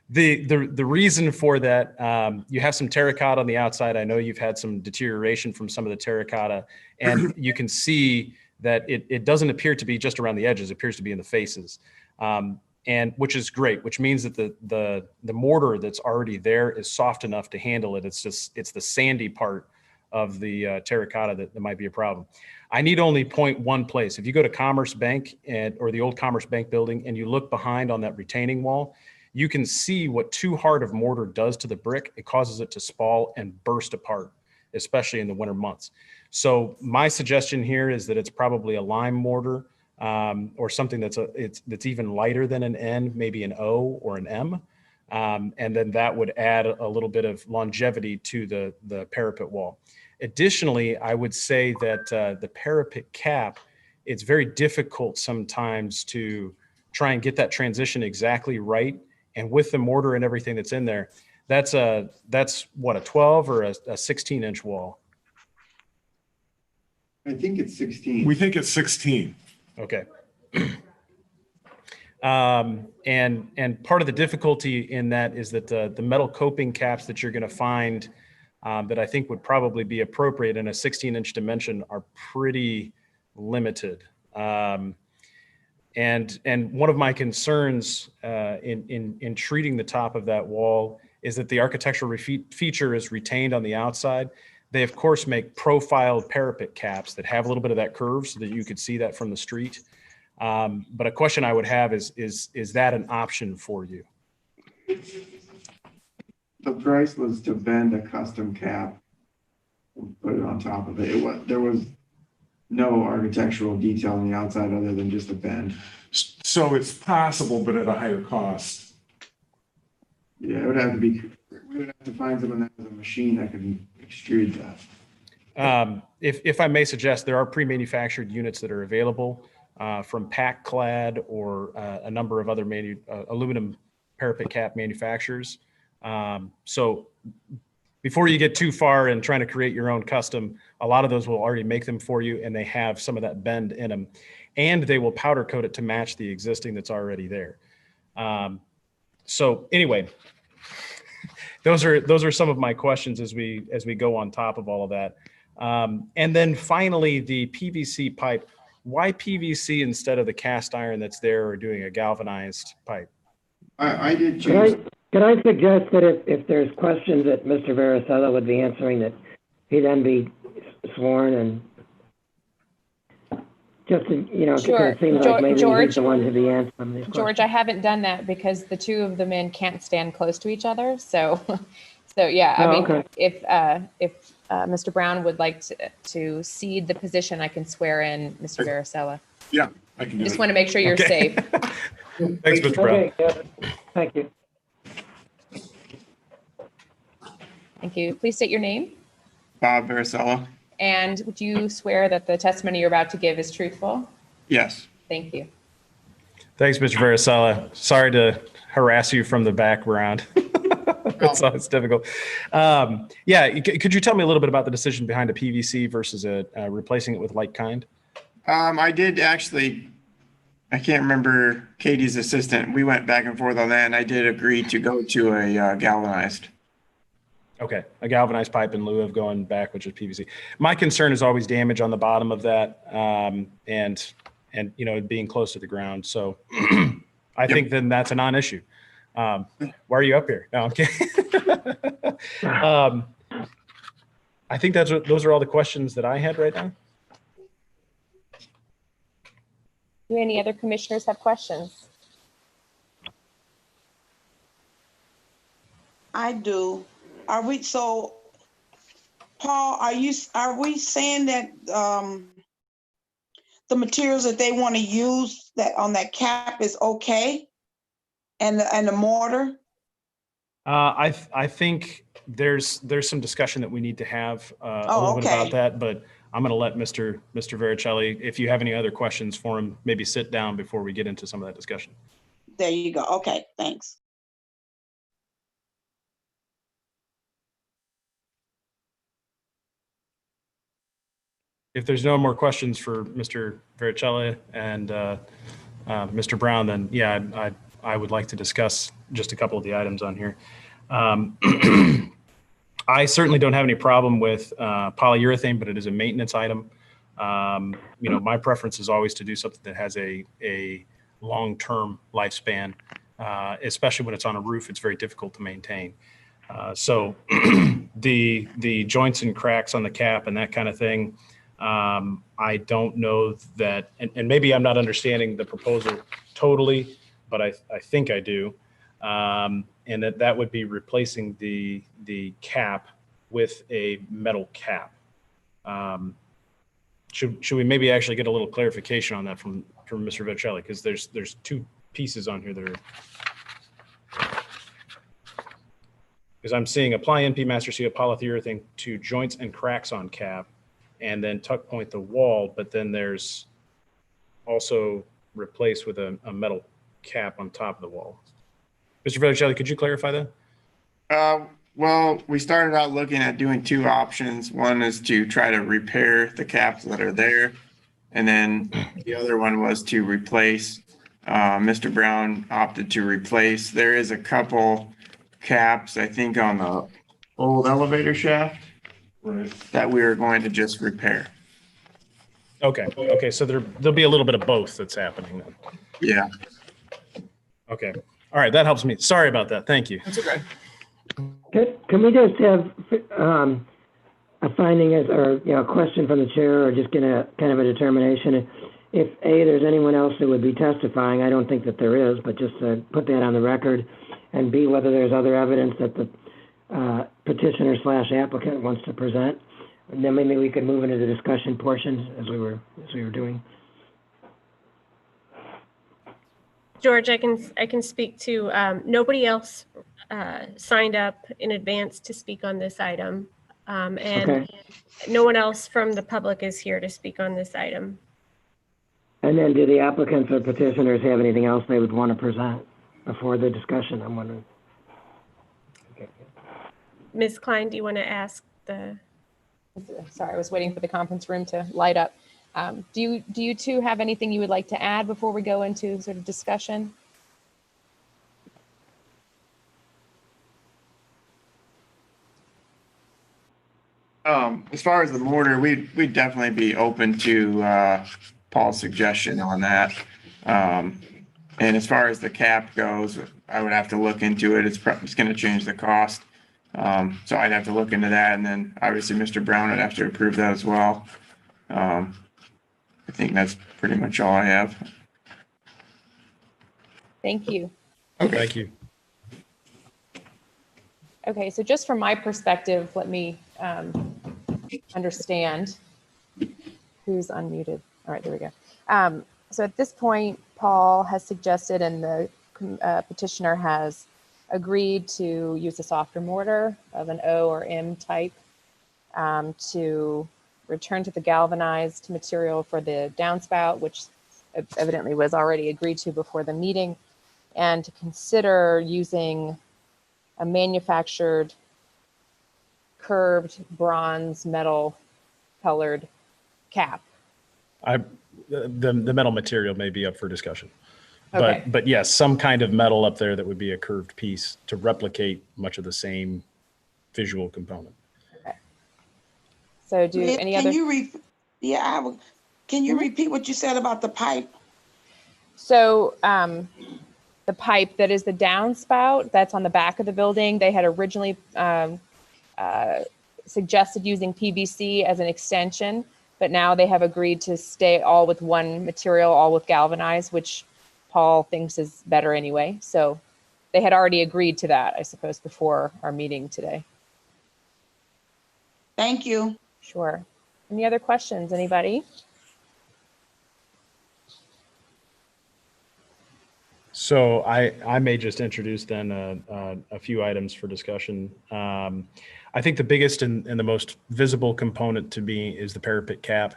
The reason for that, you have some terracotta on the outside. I know you've had some deterioration from some of the terracotta, and you can see that it doesn't appear to be just around the edges. It appears to be in the faces, and which is great, which means that the mortar that's already there is soft enough to handle it. It's the sandy part of the terracotta that might be a problem. I need only point one place. If you go to Commerce Bank or the old Commerce Bank building and you look behind on that retaining wall, you can see what too hard of mortar does to the brick. It causes it to spall and burst apart, especially in the winter months. So my suggestion here is that it's probably a lime mortar or something that's even lighter than an N, maybe an O or an M. And then that would add a little bit of longevity to the parapet wall. Additionally, I would say that the parapet cap, it's very difficult sometimes to try and get that transition exactly right. And with the mortar and everything that's in there, that's what, a 12 or a 16-inch wall? I think it's 16. We think it's 16. Okay. And part of the difficulty in that is that the metal coping caps that you're going to find that I think would probably be appropriate in a 16-inch dimension are pretty limited. And one of my concerns in treating the top of that wall is that the architectural feature is retained on the outside. They of course make profiled parapet caps that have a little bit of that curve so that you could see that from the street. But a question I would have is that an option for you? The price was to bend a custom cap and put it on top of it. There was no architectural detail on the outside other than just a bend. So it's possible, but at a higher cost. Yeah, we would have to find someone that has a machine that can extrude that. If I may suggest, there are pre-manufactured units that are available from Pack Clad or a number of other aluminum parapet cap manufacturers. So before you get too far and trying to create your own custom, a lot of those will already make them for you, and they have some of that bend in them, and they will powder coat it to match the existing that's already there. So anyway, those are some of my questions as we go on top of all of that. And then finally, the PVC pipe. Why PVC instead of the cast iron that's there, or doing a galvanized pipe? I did choose. Could I suggest that if there's questions that Mr. Varicella would be answering, that he then be sworn, and just to, Sure. it seems like maybe George, he's the one to be answering these questions. George, I haven't done that because the two of the men can't stand close to each other. So yeah, I mean, okay. if Mr. Brown would like to cede the position, I can swear in Mr. Varicella. Yeah, I can do Just it. want to make sure you're safe. Thanks, Mr. Brown. Okay, yeah. Thank you. Thank you. Please state your name. Bob Varicella. And would you swear that the testimony you're about to give is truthful? Yes. Thank you. Thanks, Mr. Varicella. Sorry to harass you from the background. It's always difficult. Yeah, could you tell me a little bit about the decision behind a PVC versus replacing it with like kind? I did actually. I can't remember Katie's assistant. We went back and forth on that, and I did agree to go to a galvanized. Okay, a galvanized pipe in lieu of going back, which is PVC. My concern is always damage on the bottom of that, and being close to the ground. So I think then that's a non-issue. Why are you up here? No, I'm kidding. I think those are all the questions that I had right now. Do any other commissioners have questions? I do. Paul, are we saying that the materials that they want to use that on that cap is okay? And the mortar? I think there's some discussion that we need to have a little bit about that, but I'm going to let Mr. Varicelli, if you have any other questions for him, maybe sit down before we get into some of that discussion. There you go. Okay, thanks. If there's no more questions for Mr. Varicelli and Mr. Brown, then yeah, I would like to discuss just a couple of the items on here. I certainly don't have any problem with polyurethane, but it is a maintenance item. My preference is always to do something that has a long-term lifespan, especially when it's on a roof. It's very difficult to maintain. So the joints and cracks on the cap and that kind of thing, I don't know that, and maybe I'm not understanding the proposal totally, but I think I do. And that would be replacing the cap with a metal cap. Should we maybe actually get a little clarification on that from Mr. Varicelli? Because there's two pieces on here that are, because I'm seeing apply NP Master Seal polyurethane to joints and cracks on cap, and then tuck point the wall, but then there's also replaced with a metal cap on top of the wall. Mr. Varicelli, could you clarify that? Well, we started out looking at doing two options. One is to try to repair the caps that are there, and then the other one was to replace Mr. Brown opted to replace. There is a couple caps, I think, on the old elevator shaft that we are going to just repair. Okay. Okay. So there'll be a little bit of both that's happening then. Yeah. Okay. All right. That helps me. Sorry about that. Thank you. That's okay. Can we just have a finding as, or, a question from the chair, or just get a kind of a determination? If A, there's anyone else that would be testifying, I don't think that there is, but just put that on the record. And B, whether there's other evidence that the petitioner / applicant wants to present. And then maybe we could move into the discussion portion as we were doing. George, I can speak to, nobody else signed up in advance to speak on this item. And Okay. no one else from the public is here to speak on this item. And then do the applicants or petitioners have anything else they would want to present before the discussion, I'm wondering? Okay. Ms. Klein, do you want to ask the? Sorry, I was waiting for the conference room to light up. Do you two have anything you would like to add before we go into sort of discussion? As far as the mortar, we'd definitely be open to Paul's suggestion on that. And as far as the cap goes, I would have to look into it. It's going to change the cost. So I'd have to look into that. And then obviously Mr. Brown would have to approve that as well. I think that's pretty much all I have. Thank you. Okay. Thank you. Okay, so just from my perspective, let me understand who's unmuted. All right, there we go. So at this point, Paul has suggested, and the petitioner has agreed to use a softer mortar of an O or M type to return to the galvanized material for the downspout, which evidently was already agreed to before the meeting, and to consider using a manufactured curved bronze metal colored cap. The metal material may be up for discussion. Okay. But yes, some kind of metal up there that would be a curved piece to replicate much of the same visual component. Okay. So do any other? Can you repeat what you said about the pipe? So the pipe that is the downspout that's on the back of the building, they had originally suggested using PVC as an extension, but now they have agreed to stay all with one material, all with galvanized, which Paul thinks is better anyway. So they had already agreed to that, I suppose, before our meeting today. Thank you. Sure. Any other questions, anybody? So I may just introduce then a few items for discussion. I think the biggest and the most visible component to me is the parapet cap.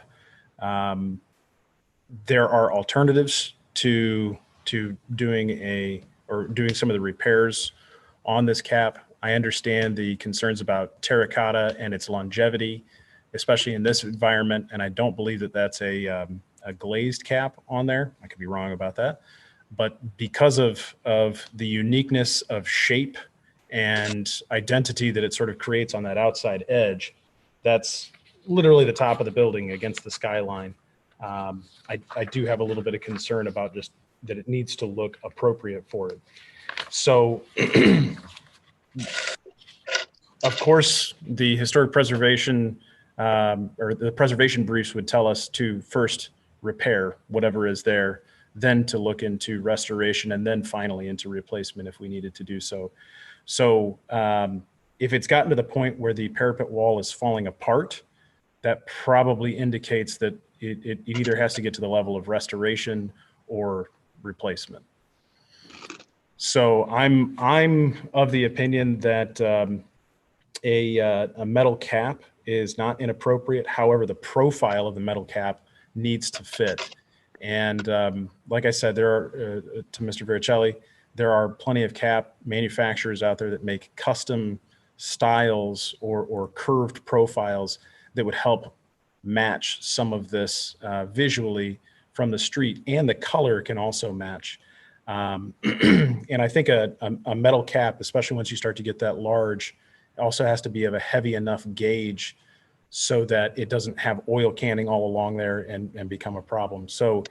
There are alternatives to doing some of the repairs on this cap. I understand the concerns about terracotta and its longevity, especially in this environment, and I don't believe that that's a glazed cap on there. I could be wrong about that. But because of the uniqueness of shape and identity that it sort of creates on that outside edge, that's literally the top of the building against the skyline. I do have a little bit of concern about just that it needs to look appropriate for it. So, of course, the historic preservation or the preservation briefs would tell us to first repair whatever is there, then to look into restoration, and then finally into replacement if we needed to do so. So if it's gotten to the point where the parapet wall is falling apart, that probably indicates that it either has to get to the level of restoration or replacement. So I'm of the opinion that a metal cap is not inappropriate. However, the profile of the metal cap needs to fit. And like I said, there are, to Mr. Vericelli, there are plenty of cap manufacturers out there that make custom styles or curved profiles that would help match some of this visually from the street, and the color can also match. And I think a metal cap, especially once you start to get that large, also has to be of a heavy enough gauge so that it doesn't have oil canning all along there and become a problem. So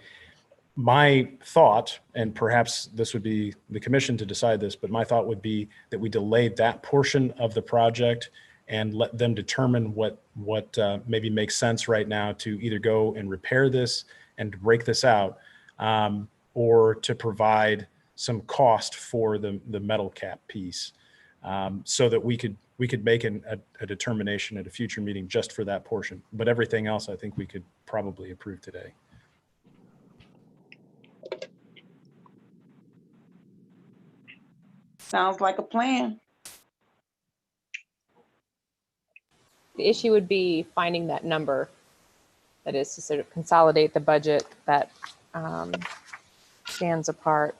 my thought, and perhaps this would be the commission to decide this, but my thought would be that we delayed that portion of the project and let them determine what maybe makes sense right now to either go and repair this and break this out, or to provide some cost for the metal cap piece, so that we could make a determination at a future meeting just for that portion. But everything else, I think we could probably approve today. Sounds like a plan. The issue would be finding that number. That is to sort of consolidate the budget that stands apart.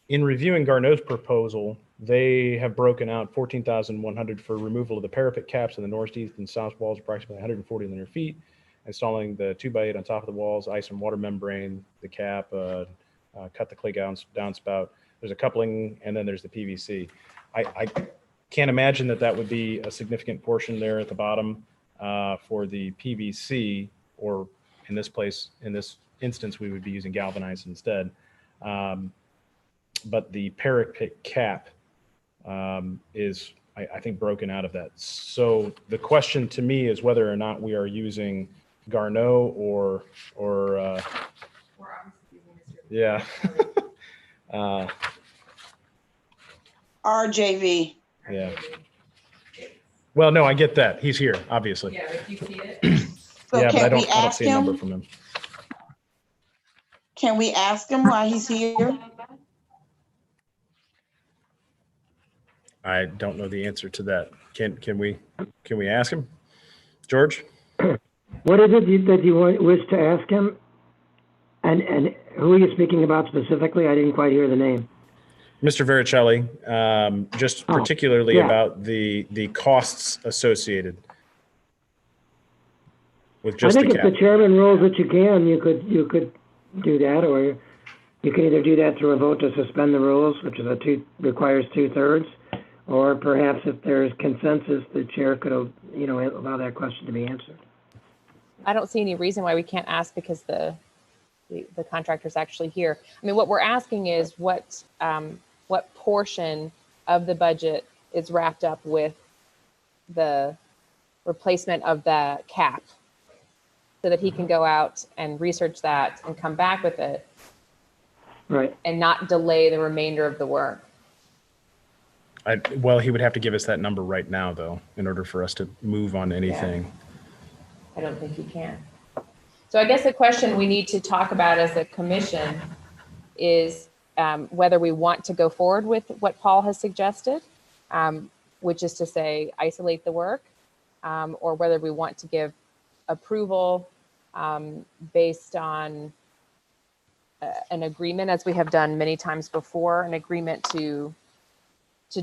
In reviewing Garneau's proposal, they have broken out $14,100 for removal of the parapet caps in the north, east, and south walls, approximately 140 linear feet, installing the 2x8 on top of the walls, ice and water membrane, the cap, cut the clay downspout. There's a coupling, and then there's the PVC. I can't imagine that would be a significant portion there at the bottom for the PVC, or in this instance, we would be using galvanized instead. But the Parapet Cap is, I think, broken out of that. So the question to me is whether or not we are using Garneau or yeah. RJV. Yeah. Well, no, I get that. He's here, obviously. Yeah, if you see it. So Yeah, but I can we don't ask see a number him? from him. Can we ask him why he's here? I don't know the answer to that. Can we ask him, George? What is it that you wish to ask him? And who are you speaking about specifically? I didn't quite hear the name. Mr. Vericelli, just particularly yeah. about the costs associated with just I think the if cap. the chairman rules that you could do that, or you can either do that through a vote to suspend the rules, which is requires 2/3, or perhaps if there's consensus, the chair could, allow that question to be answered. I don't see any reason why we can't ask, because the contractor's actually here. I mean, what we're asking is what portion of the budget is wrapped up with the replacement of the cap, so that he can go out and research that and come back with it, Right. and not delay the remainder of the work. Well, he would have to give us that number right now, though, in order for us to move on anything. I don't think he can. So I guess the question we need to talk about as a commission is whether we want to go forward with what Paul has suggested, which is to say isolate the work, or whether we want to give approval based on an agreement, as we have done many times before, an agreement to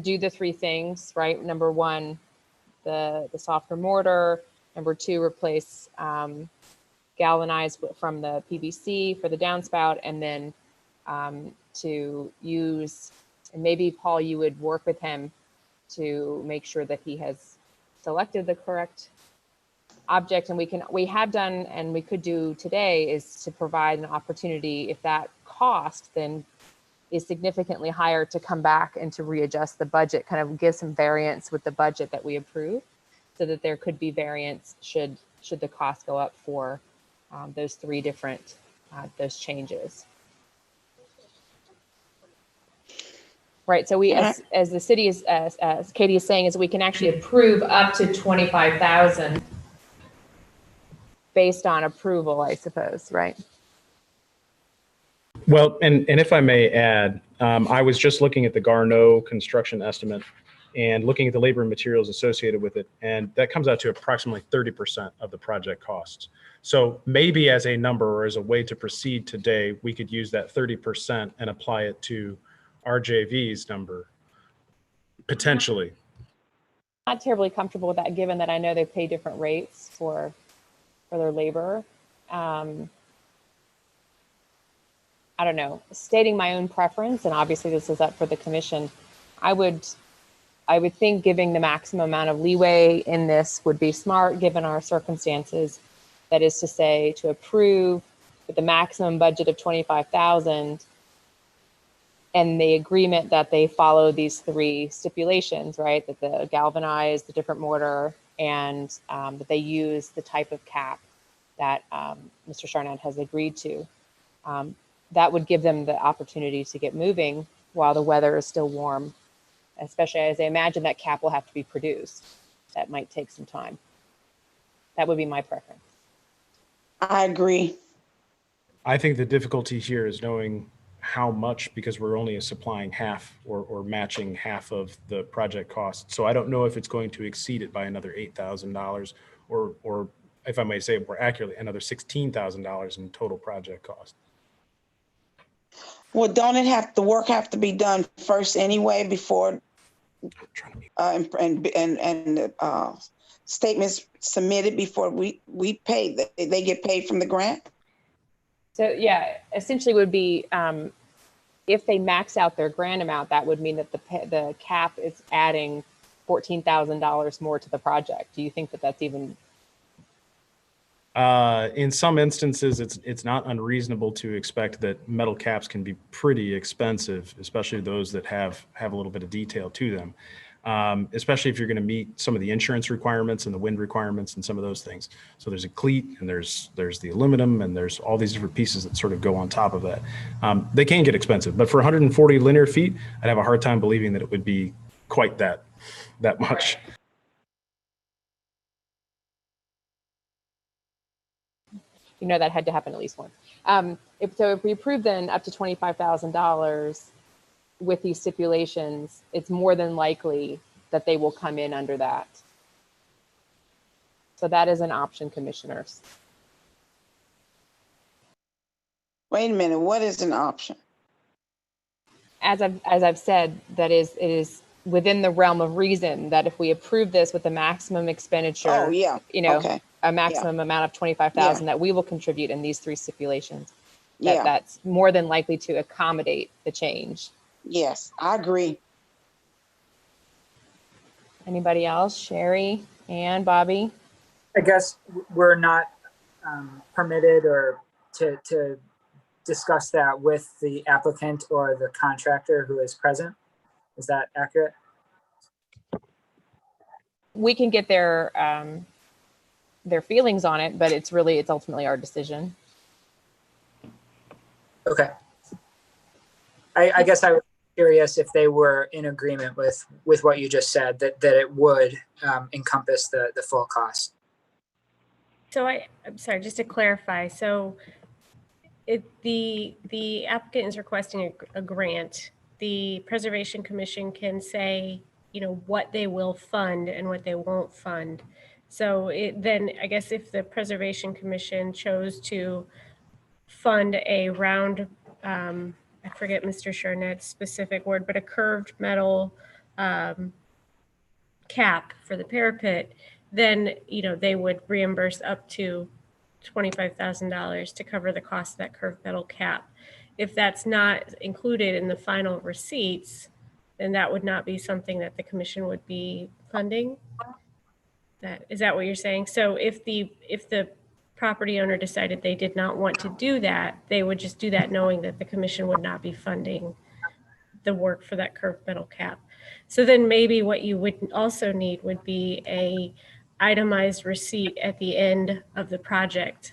do the three things, right? Number one, the softer mortar. Number two, replace galvanized from the PVC for the downspout, and then to use, and maybe Paul, you would work with him to make sure that he has selected the correct object. And we have done, and we could do today, is to provide an opportunity, if that cost then is significantly higher, to come back and to readjust the budget, kind of give some variance with the budget that we approve, so that there could be variance should should the cost go up for those three different, those changes. Right, so we, as the city is, as Katie is saying, is we can actually approve up to 25,000 based on approval, I suppose, right? Well, and if I may add, I was just looking at the Garneau construction estimate and looking at the labor and materials associated with it, and that comes out to approximately 30% of the project costs. So maybe as a number or as a way to proceed today, we could use that 30% and apply it to RJV's number, potentially. Not terribly comfortable with that, given that I know they pay different rates for their labor. I don't know, stating my own preference, and obviously this is up for the commission, I would think giving the maximum amount of leeway in this would be smart given our circumstances. That is to say, to approve with the maximum budget of 25,000 and the agreement that they follow these three stipulations, right? That the galvanized, the different mortar, and that they use the type of cap that Mr. Charnett has agreed to. That would give them the opportunity to get moving while the weather is still warm, especially as I imagine that cap will have to be produced. That might take some time. That would be my preference. I agree. I think the difficulty here is knowing how much, because we're only supplying half or matching half of the project cost. So I don't know if it's going to exceed it by another $8,000 or if I may say more accurately, another $16,000 in total project cost. Well, don't it have, the work have to be done first anyway before statements submitted before we pay, they get paid from the grant? So yeah, essentially would be, if they max out their grant amount, that would mean that the cap is adding $14,000 more to the project. Do you think that that's even? In some instances, it's not unreasonable to expect that metal caps can be pretty expensive, especially those that have a little bit of detail to them. Especially if you're going to meet some of the insurance requirements and the wind requirements and some of those things. So there's a cleat and there's the aluminum and there's all these different pieces that sort of go on top of that. They can get expensive, but for 140 linear feet, I'd have a hard time believing that it would be quite that much. You know, that had to happen at least once. If we approve then up to $25,000 with these stipulations, it's more than likely that they will come in under that. So that is an option, commissioners. Wait a minute, what is an option? As I've said, it is within the realm of reason that if we approve this with the maximum expenditure, okay. A maximum amount of 25,000 that we will contribute in these three stipulations, that's more than likely to accommodate the change. Yes, I agree. Anybody else? Sherry, Ann, Bobby? I guess we're not permitted or to discuss that with the applicant or the contractor who is present. Is that accurate? We can get their feelings on it, but it's ultimately our decision. Okay. I guess I was curious if they were in agreement with what you just said, that it would encompass the full cost. So I'm sorry, just to clarify. So if the applicant is requesting a grant, the Preservation Commission can say, what they will fund and what they won't fund. So then I guess if the Preservation Commission chose to fund a round, I forget Mr. Charnett's specific word, but a curved metal cap for the parapet, then, they would reimburse up to $25,000 to cover the cost of that curved metal cap. If that's not included in the final receipts, then that would not be something that the commission would be funding. Is that what you're saying? So if the property owner decided they did not want to do that, they would just do that knowing that the commission would not be funding the work for that curved metal cap. So then maybe what you would also need would be itemized receipt at the end of the project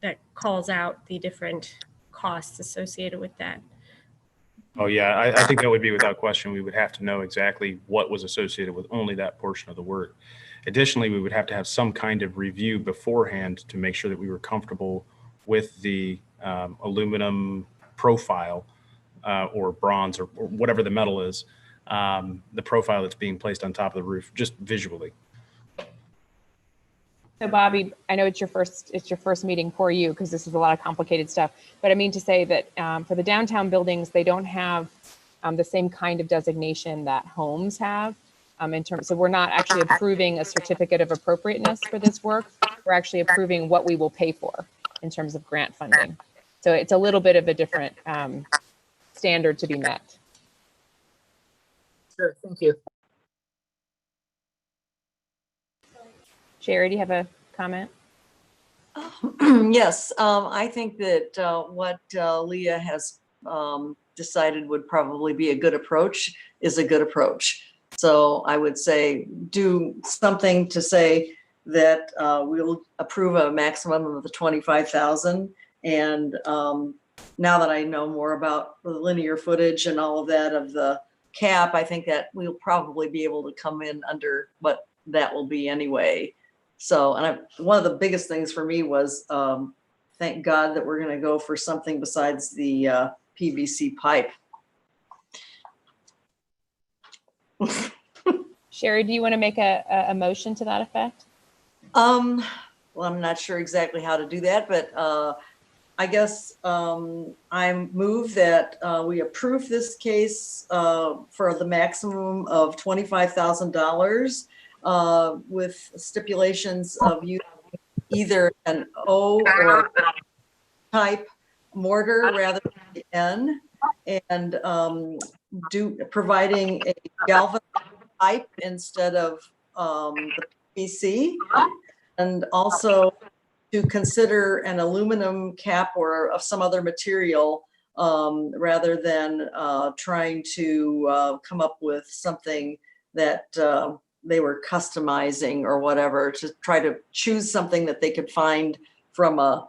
that calls out the different costs associated with that. Oh, yeah, I think that would be without question. We would have to know exactly what was associated with only that portion of the work. Additionally, we would have to have some kind of review beforehand to make sure that we were comfortable with the aluminum profile or bronze or whatever the metal is, the profile that's being placed on top of the roof, just visually. So Bobby, I know it's your first meeting for you because this is a lot of complicated stuff, but I mean to say that for the downtown buildings, they don't have the same kind of designation that homes have in terms, so we're not actually approving a certificate of appropriateness for this work. We're actually approving what we will pay for in terms of grant funding. So it's a little bit of a different standard to be met. Sure, thank you. Sherry, do you have a comment? Yes, I think that what Leah has decided would probably be a good approach is a good approach. So I would say do something to say that we'll approve a maximum of the 25,000. And now that I know more about the linear footage and all of that of the cap, I think that we'll probably be able to come in under what that will be anyway. So, and one of the biggest things for me was, thank God that we're going to go for something besides the PVC pipe. Sherry, do you want to make a motion to that effect? Well, I'm not sure exactly how to do that, but I guess I move that we approve this case for the maximum of $25,000 with stipulations of using either an O or type mortar rather than N, and providing a galvanized pipe instead of the PVC, and also to consider an aluminum cap or of some other material rather than trying to come up with something that they were customizing or whatever, to try to choose something that they could find from a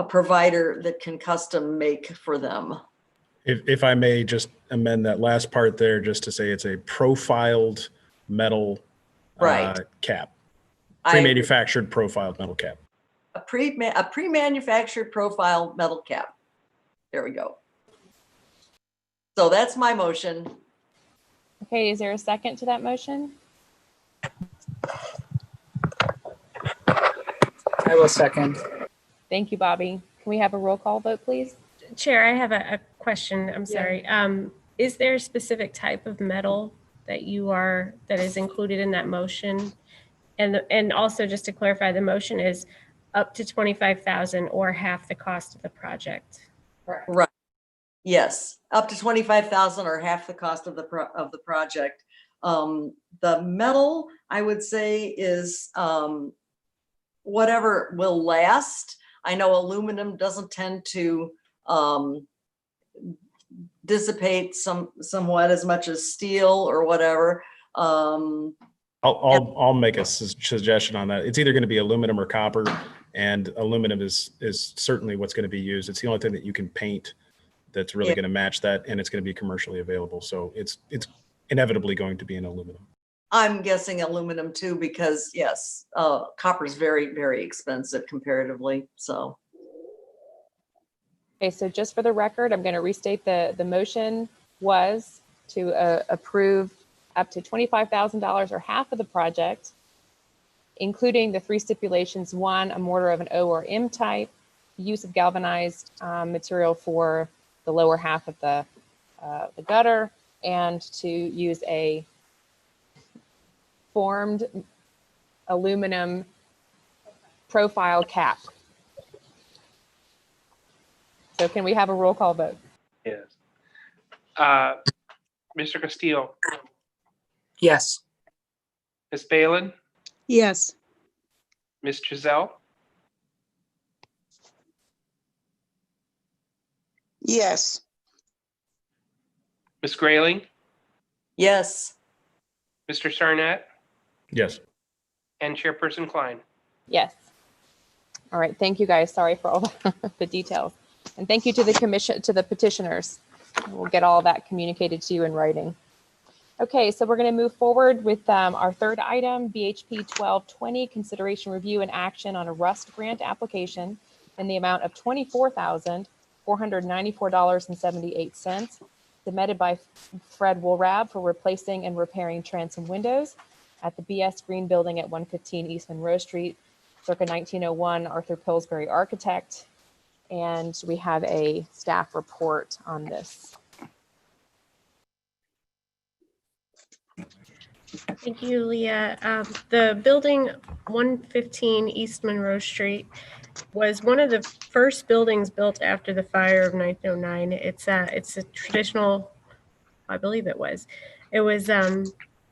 provider that can custom make for them. If I may just amend that last part there, just to say it's a profiled metal cap, pre-manufactured profiled metal cap. A pre-manufactured profile metal cap. There we go. So that's my motion. Okay, is there a second to that motion? I will second. Thank you, Bobby. Can we have a roll call vote, please? Chair, I have a question. I'm sorry. Is there a specific type of metal that is included in that motion? And also, just to clarify, the motion is up to 25,000 or half the cost of the project. Right. Yes, up to 25,000 or half the cost of the project. The metal, I would say, is whatever will last. I know aluminum doesn't tend to dissipate somewhat as much as steel or whatever. I'll make a suggestion on that. It's either going to be aluminum or copper, and aluminum is certainly what's going to be used. It's the only thing that you can paint that's really going to match that, and it's going to be commercially available. So it's inevitably going to be an aluminum. I'm guessing aluminum too, because yes, copper is very, very expensive comparatively. So. Okay, so just for the record, I'm going to restate the motion was to approve up to $25,000 or half of the project, including the three stipulations: one, a mortar of an O or M type, use of galvanized material for the lower half of the gutter, and to use a formed aluminum profile cap. So can we have a roll call vote? Yes. Mr. Castillo? Yes. Ms. Balin? Yes. Ms. Giselle? Yes. Ms. Grayling? Yes. Mr. Sarnett? Yes. and Chairperson Klein. Yes. All right, thank you guys. Sorry for all the details. And thank you to the commission, to the petitioners. We'll get all that communicated to you in writing. Okay, so we're going to move forward with our third item, BHP 1220, consideration, review, and action on a Rust grant application in the amount of $24,494.78, submitted by Fred Woolrab for replacing and repairing transom windows at the BS Green Building at 115 East Monroe Street, circa 1901, Arthur Pillsbury architect. And we have a staff report on this. Thank you, Leah. The building 115 East Monroe Street was one of the first buildings built after the fire of 1909. It's a traditional, I believe it was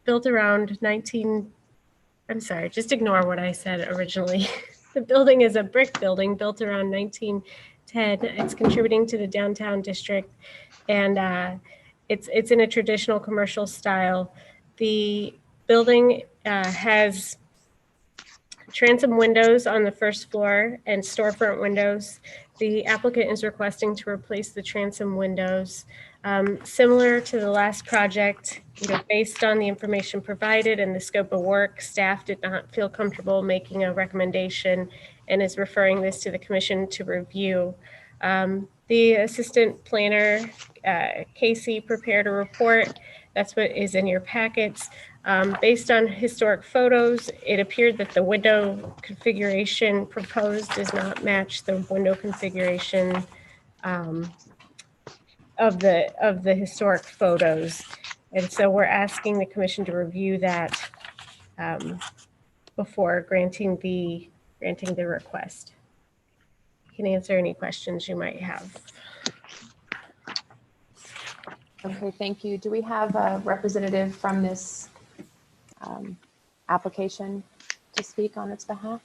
built around I'm sorry, just ignore what I said originally. The building is a brick building built around 1910. It's contributing to the downtown district, and it's in a traditional commercial style. The building has transom windows on the first floor and storefront windows. The applicant is requesting to replace the transom windows. Similar to the last project, based on the information provided and the scope of work, staff did not feel comfortable making a recommendation and is referring this to the commission to review. The assistant planner, Casey, prepared a report. That's what is in your packets. Based on historic photos, it appeared that the window configuration proposed does not match the window configuration of the historic photos. And so we're asking the commission to review that before granting the request. You can answer any questions you might have. Okay, thank you. Do we have a representative from this application to speak on its behalf?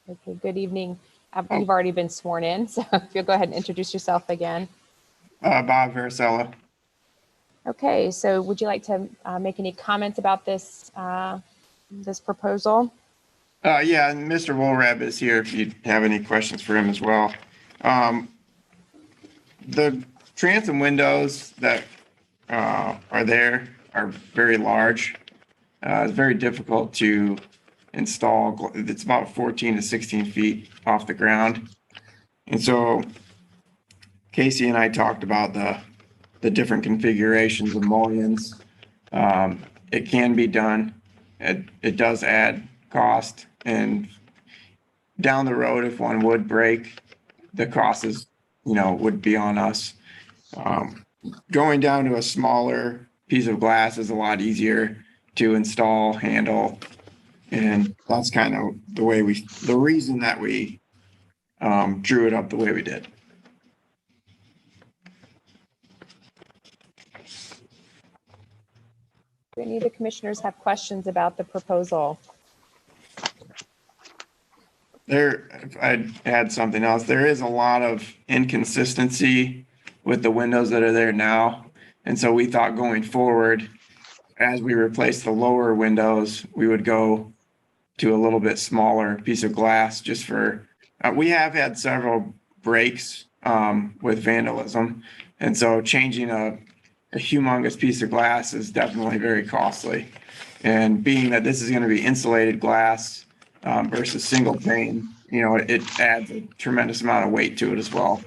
Okay, good evening. You've already been sworn in, so if you'll go ahead and introduce yourself again. Bob Varicella. Okay, so would you like to make any comments about this this proposal? Yeah, and Mr. Woolrab is here if you have any questions for him as well. The transom windows that are there are very large. It's very difficult to install. It's about 14 to 16 feet off the ground. And so Casey and I talked about the different configurations of mullions. It can be done. It does add cost, and down the road, if one would break, the cost is, would be on us. Going down to a smaller piece of glass is a lot easier to install, handle, and that's kind of the reason that we drew it up the way we did. Do any of the commissioners have questions about the proposal? I'd add something else. There is a lot of inconsistency with the windows that are there now. And so we thought going forward, as we replace the lower windows, we would go to a little bit smaller piece of glass just for, we have had several breaks with vandalism. And so changing a humongous piece of glass is definitely very costly. And being that this is going to be insulated glass versus single pane, it adds a tremendous amount of weight to it as well.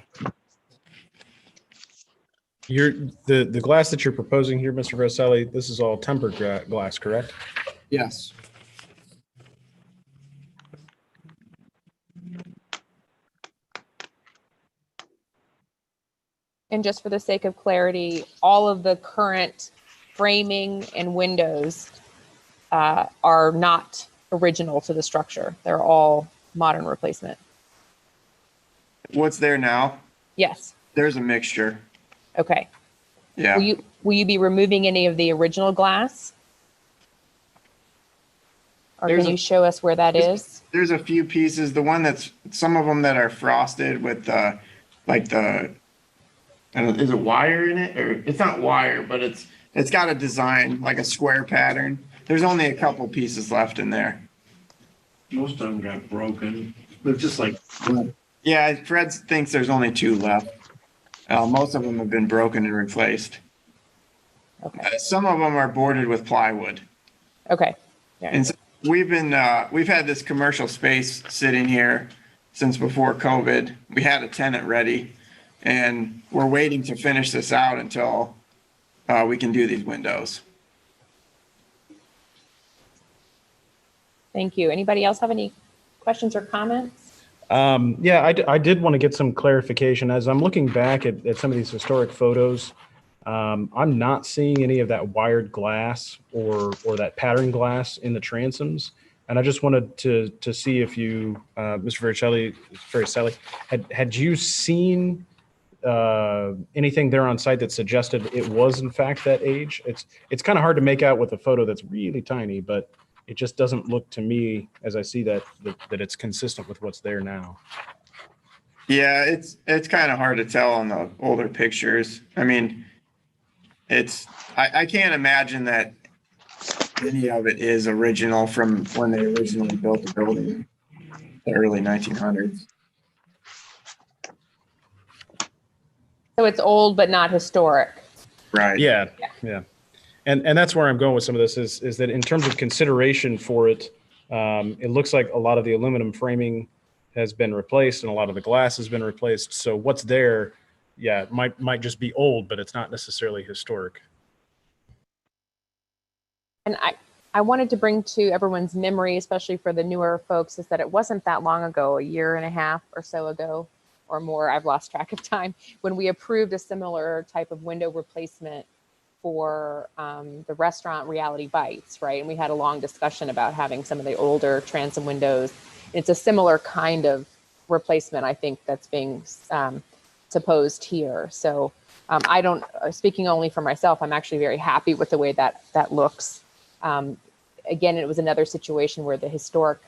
The glass that you're proposing here, Mr. Varicella, this is all tempered glass, correct? Yes. And just for the sake of clarity, all of the current framing and windows are not original to the structure. They're all modern replacement. What's there now? Yes. There's a mixture. Okay. Yeah. Will you be removing any of the original glass? Or can you show us where that is? There's a few pieces. The one that's, some of them that are frosted with like the, and is it wire in it? Or it's not wire, but it's got a design, like a square pattern. There's only a couple pieces left in there. Most of them got broken. They're just like. Yeah, Fred thinks there's only 2 left. Most of them have been broken and replaced. Okay. Some of them are boarded with plywood. Okay. And so we've had this commercial space sitting here since before COVID. We had a tenant ready, and we're waiting to finish this out until we can do these windows. Thank you. Anybody else have any questions or comments? Yeah, I did want to get some clarification. As I'm looking back at some of these historic photos, I'm not seeing any of that wired glass or that pattern glass in the transoms. And I just wanted to see if you, Mr. Vericelli, had you seen anything there on site that suggested it was in fact that age? It's kind of hard to make out with a photo that's really tiny, but it just doesn't look to me, as I see that it's consistent with what's there now. Yeah, it's kind of hard to tell on the older pictures. I mean, I can't imagine that any of it is original from when they originally built the building, the early 1900s. So it's old but not historic. Right. Yeah. And that's where I'm going with some of this is that in terms of consideration for it, it looks like a lot of the aluminum framing has been replaced and a lot of the glass has been replaced. So what's there, yeah, might just be old, but it's not necessarily historic. And I wanted to bring to everyone's memory, especially for the newer folks, is that it wasn't that long ago, a year and a half or so ago or more, I've lost track of time, when we approved a similar type of window replacement for the restaurant Reality Bites, right? And we had a long discussion about having some of the older transom windows. It's a similar kind of replacement, I think, that's being supposed here. So I don't, speaking only for myself, I'm actually very happy with the way that looks. Again, it was another situation where the historic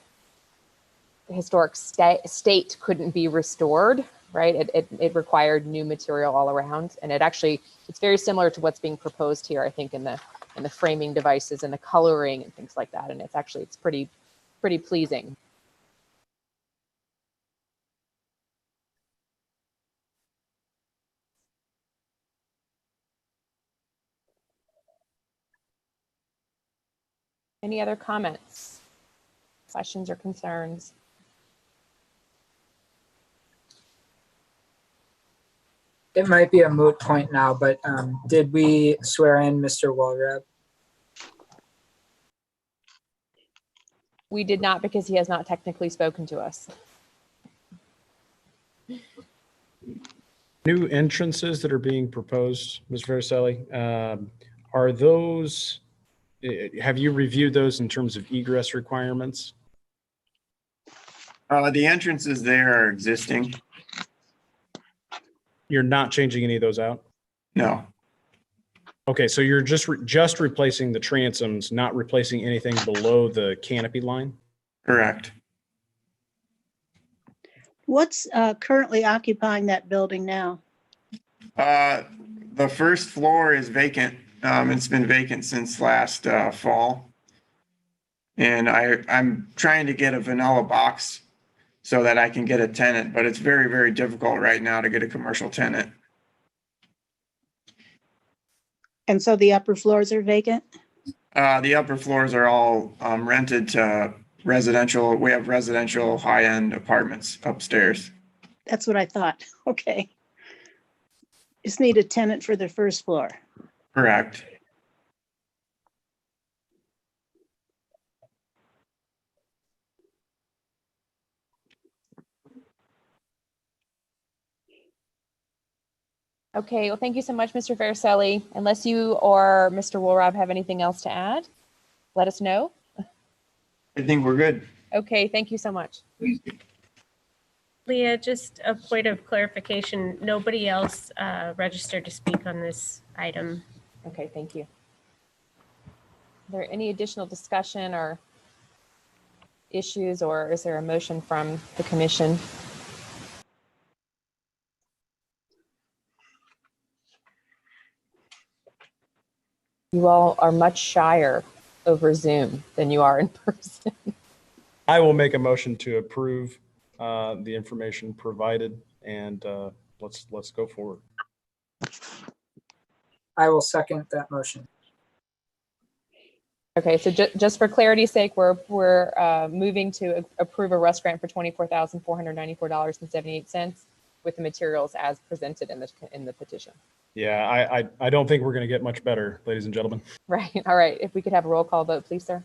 state couldn't be restored, right? It required new material all around, and it's very similar to what's being proposed here, I think, in the framing devices and the coloring and things like that. And it's pretty pleasing. Any other comments, questions, or concerns? It might be a moot point now, but did we swear in Mr. Walrab? We did not, because he has not technically spoken to us. New entrances that are being proposed, Ms. Vericelli, are those, have you reviewed those in terms of egress requirements? The entrances there are existing. You're not changing any of those out? No. Okay, so you're just replacing the transoms, not replacing anything below the canopy line? Correct. What's currently occupying that building now? The first floor is vacant. It's been vacant since last fall. And I'm trying to get a vanilla box so that I can get a tenant, but it's very, very difficult right now to get a commercial tenant. And so the upper floors are vacant? The upper floors are all rented to residential. We have residential high-end apartments upstairs. That's what I thought. Okay. Just need a tenant for the first floor. Correct. Okay, well, thank you so much, Mr. Vericelli. Unless you or Mr. Woolrab have anything else to add, let us know. I think we're good. Okay, thank you so much. Leah, just a point of clarification. Nobody else registered to speak on this item. Okay, thank you. Is there any additional discussion or issues, or is there a motion from the commission? You all are much shyer over Zoom than you are in person. I will make a motion to approve the information provided, and let's go forward. I will second that motion. Okay, so just for clarity's sake, we're moving to approve a Rust grant for $24,494.78 with the materials as presented in the petition. Yeah, I don't think we're going to get much better, ladies and gentlemen. Right. All right. If we could have a roll call vote, please, sir.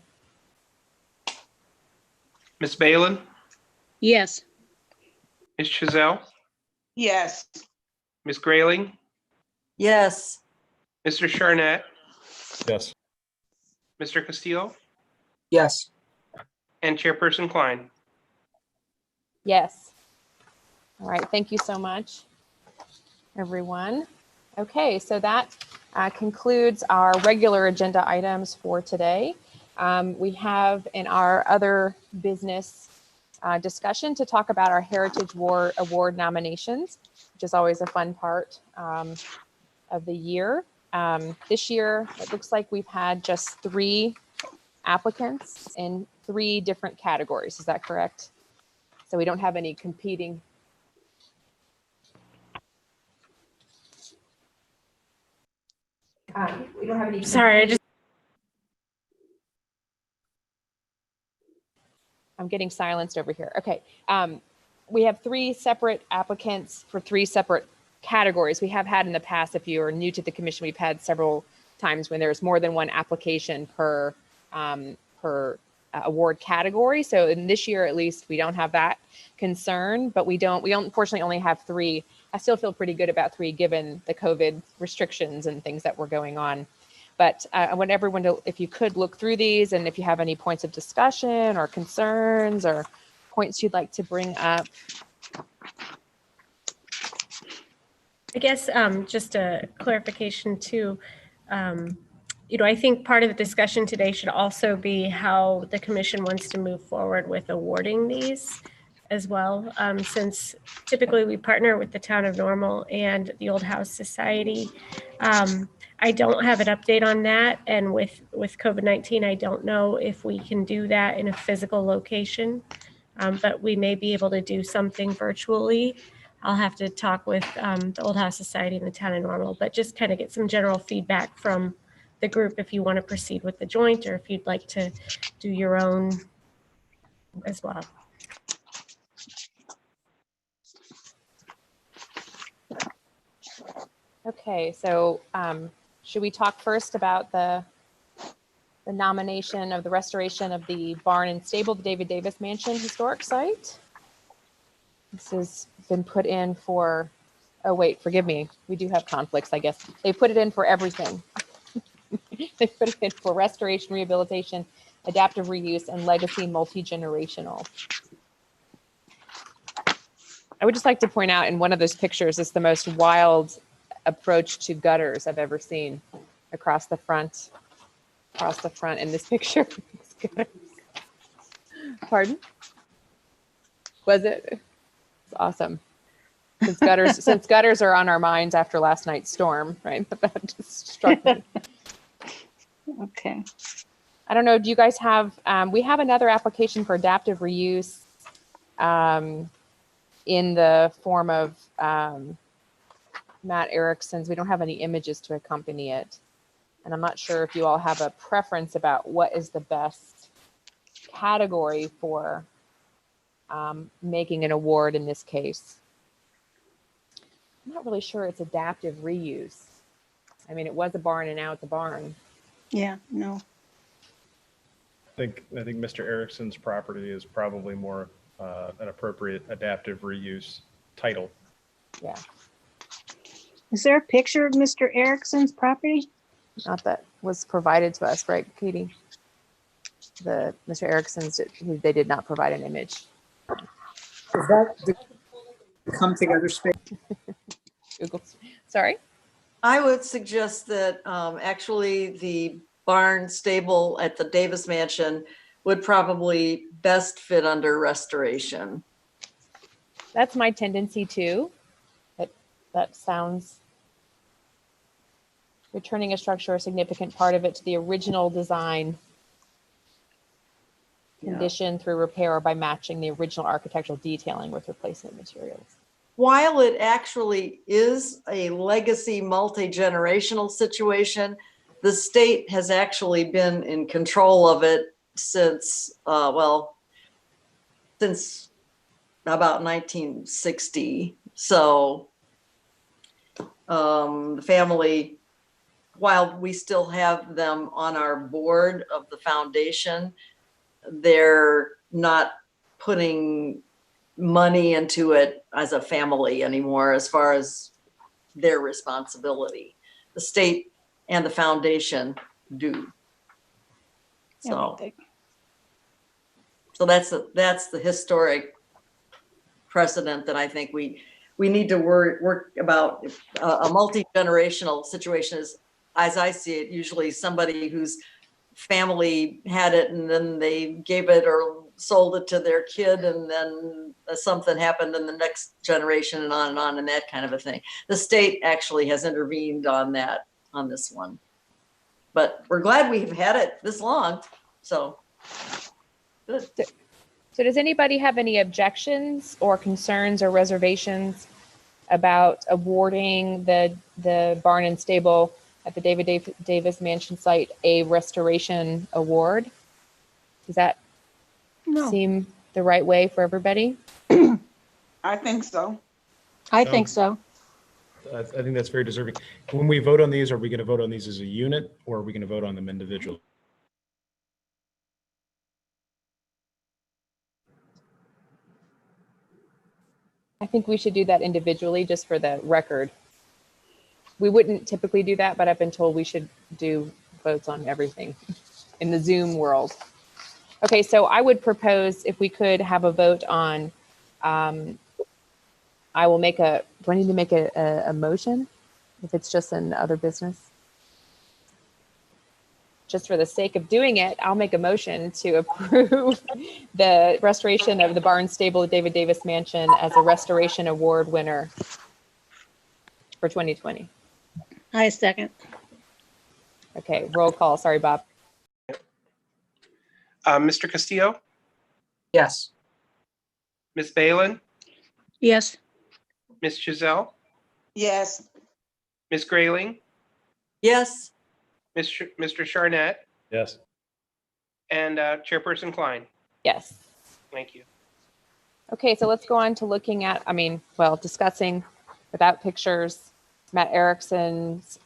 Ms. Balin, Yes. Ms. Chazelle, Yes. Ms. Grayling, Yes. Mr. Charnett, Yes. Mr. Castillo, Yes. and Chairperson Klein. Yes. All right. Thank you so much, everyone. Okay, so that concludes our regular agenda items for today. We have in our other business discussion to talk about our Heritage Award nominations, which is always a fun part of the year. This year, it looks like we've had just 3 applicants in 3 different categories. Is that correct? So we don't have any competing. We don't have any. Sorry, I'm getting silenced over here. Okay. We have 3 separate applicants for 3 separate categories. We have had in the past, if you are new to the commission, we've had several times when there's more than 1 application per award category. So in this year, at least, we don't have that concern, but we unfortunately only have 3. I still feel pretty good about 3 given the COVID restrictions and things that were going on. But I want everyone to, if you could look through these, and if you have any points of discussion or concerns or points you'd like to bring up. I guess just a clarification too. I think part of the discussion today should also be how the commission wants to move forward with awarding these as well. Since typically we partner with the town of Normal and the Old House Society. I don't have an update on that. And with COVID-19, I don't know if we can do that in a physical location, but we may be able to do something virtually. I'll have to talk with the Old House Society and the town of Normal, but just kind of get some general feedback from the group if you want to proceed with the joint, or if you'd like to do your own as well. Okay, so should we talk first about the nomination of the restoration of the barn and stable, the David Davis Mansion Historic Site? This has been put in for, oh wait, forgive me. We do have conflicts, I guess. They put it in for everything. They put it in for restoration, rehabilitation, adaptive reuse, and legacy multi-generational. I would just like to point out in one of those pictures, it's the most wild approach to gutters I've ever seen across the front in this picture. Pardon? Was it? It's awesome. Since gutters are on our minds after last night's storm, right? That just struck me. Okay. I don't know. Do you guys have, we have another application for adaptive reuse in the form of Matt Erickson's. We don't have any images to accompany it. And I'm not sure if you all have a preference about what is the best category for making an award in this case. I'm not really sure it's adaptive reuse. I mean, it was a barn and now it's a barn. Yeah, no. I think Mr. Erickson's property is probably more an appropriate adaptive reuse title. Yeah. Is there a picture of Mr. Erickson's property? Not that was provided to us, right, Katie? The Mr. Erickson's, they did not provide an image. Is that the come together space? Google, sorry? I would suggest that actually the barn stable at the Davis Mansion would probably best fit under restoration. That's my tendency too. That sounds, returning a structure, a significant part of it to the original design condition through repair or by matching the original architectural detailing with replacement materials. While it actually is a legacy multi-generational situation, the state has actually been in control of it since, since about 1960. So the family, while we still have them on our board of the foundation, they're not putting money into it as a family anymore as far as their responsibility. The state and the foundation do. So, so that's the historic precedent that I think we need to work about. A multi-generational situation is, as I see it, usually somebody whose family had it and then they gave it or sold it to their kid, and then something happened in the next generation and on and that kind of a thing. The state actually has intervened on that, on this one. But we're glad we've had it this long. So good. So does anybody have any objections or concerns or reservations about awarding the barn and stable at the David Davis Mansion site a restoration award? Does that seem the right way for everybody? I think so. I think so. I think that's very deserving. When we vote on these, are we going to vote on these as a unit, or are we going to vote on them individually? I think we should do that individually, just for the record. We wouldn't typically do that, but I've been told we should do votes on everything in the Zoom world. Okay, so I would propose if we could have a vote on, I will make a, do I need to make a motion if it's just in other business? Just for the sake of doing it, I'll make a motion to approve the restoration of the barn stable at David Davis Mansion as a restoration award winner for 2020. I second. Okay, roll call. Sorry, Bob. Mr. Castillo, Yes. Ms. Balin, Yes. Ms. Giselle, Yes. Ms. Grayling, Yes. Mr. Charnett, Yes. and Chairperson Klein. Yes. Thank you. Okay, so let's go on to looking at, discussing without pictures, Matt Erickson's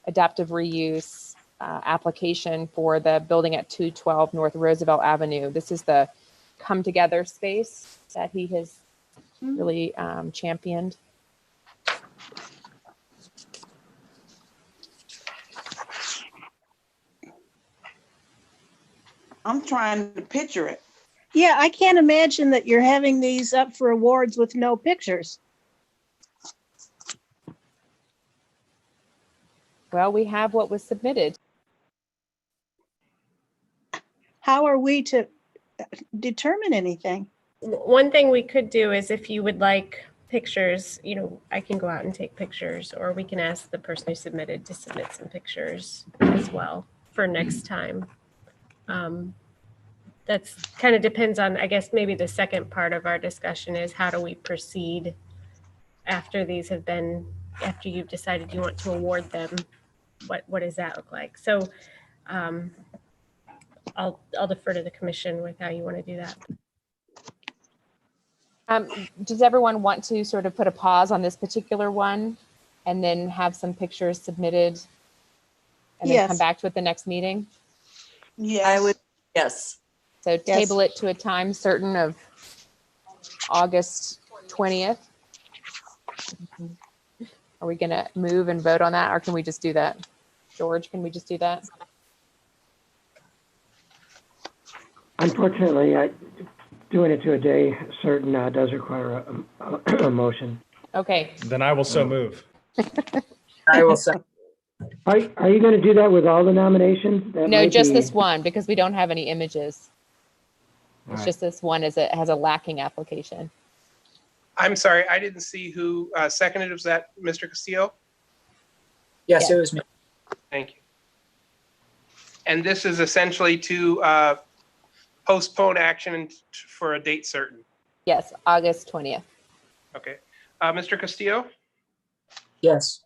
adaptive reuse application for the building at 212 North Roosevelt Avenue. This is the come together space that he has really championed. I'm trying to picture it. Yeah, I can't imagine that you're having these up for awards with no pictures. Well, we have what was submitted. How are we to determine anything? One thing we could do is, if you would like pictures, I can go out and take pictures, or we can ask the person who submitted to submit some pictures as well for next time. That's kind of depends on, I guess, maybe the second part of our discussion is how do we proceed after these have been, after you've decided you want to award them, what does that look like? So I'll defer to the commission with how you want to do that. Does everyone want to sort of put a pause on this particular one and then have some pictures submitted and then come back to it the next meeting? Yes. I would, yes. So table it to a time certain of August 20th. Are we going to move and vote on that, or can we just do that? George, can we just do that? Unfortunately, doing it to a day certain does require a motion. Okay. Then I will so move. I will second. Are you going to do that with all the nominations? That No, might just be- this one, because we don't have any images. It's Right. just this one as it has a lacking application. I'm sorry, I didn't see who seconded. Was that Mr. Castillo? Yes, it was me. Thank you. And this is essentially to postpone action for a date certain. Yes, August 20th. Okay. Mr. Castillo? Yes.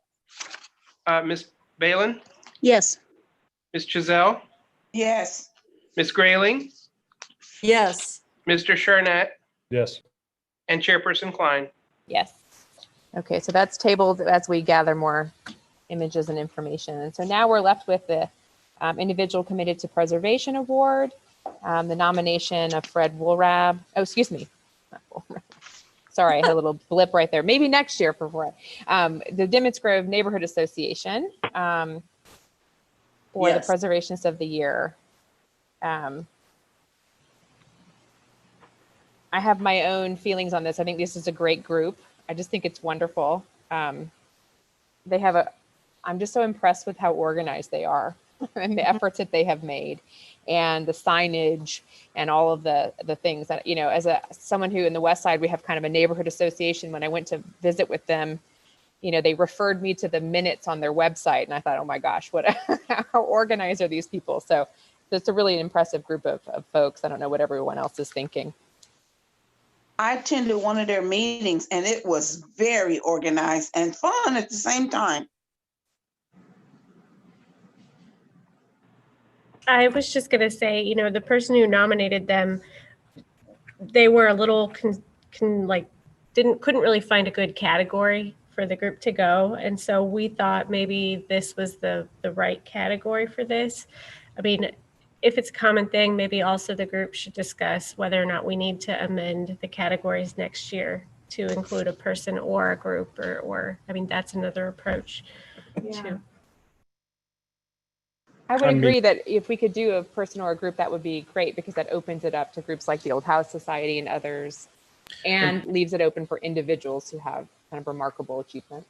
Ms. Balin? Yes. Ms. Chazelle? Yes. Ms. Grayling? Yes. Mr. Charnett? Yes. And Chairperson Klein? Yes. Okay, so that's tabled as we gather more images and information. And so now we're left with the individual committed to preservation award, the nomination of Fred Woolrab. Oh, excuse me. Not Woolrab. Sorry, I had a little blip right there. Maybe next year for Fred. The Dimmitz Grove Neighborhood Association for the Yes. Preservationists of the Year. I have my own feelings on this. I think this is a great group. I just think it's wonderful. I'm just so impressed with how organized they are and the efforts that they have made and the signage and all of the things that, as someone who in the West Side, we have kind of a neighborhood association. When I went to visit with them, they referred me to the minutes on their website. And I thought, oh my gosh, how organized are these people? So it's a really impressive group of folks. I don't know what everyone else is thinking. I attended one of their meetings and it was very organized and fun at the same time. I was just going to say, the person who nominated them, they were a little couldn't really find a good category for the group to go. And so we thought maybe this was the right category for this. I mean, if it's a common thing, maybe also the group should discuss whether or not we need to amend the categories next year to include a person or a group or I mean, that's another approach too. I would agree that if we could do a person or a group, that would be great because that opens it up to groups like the Old House Society and others and leaves it open for individuals who have kind of remarkable achievements.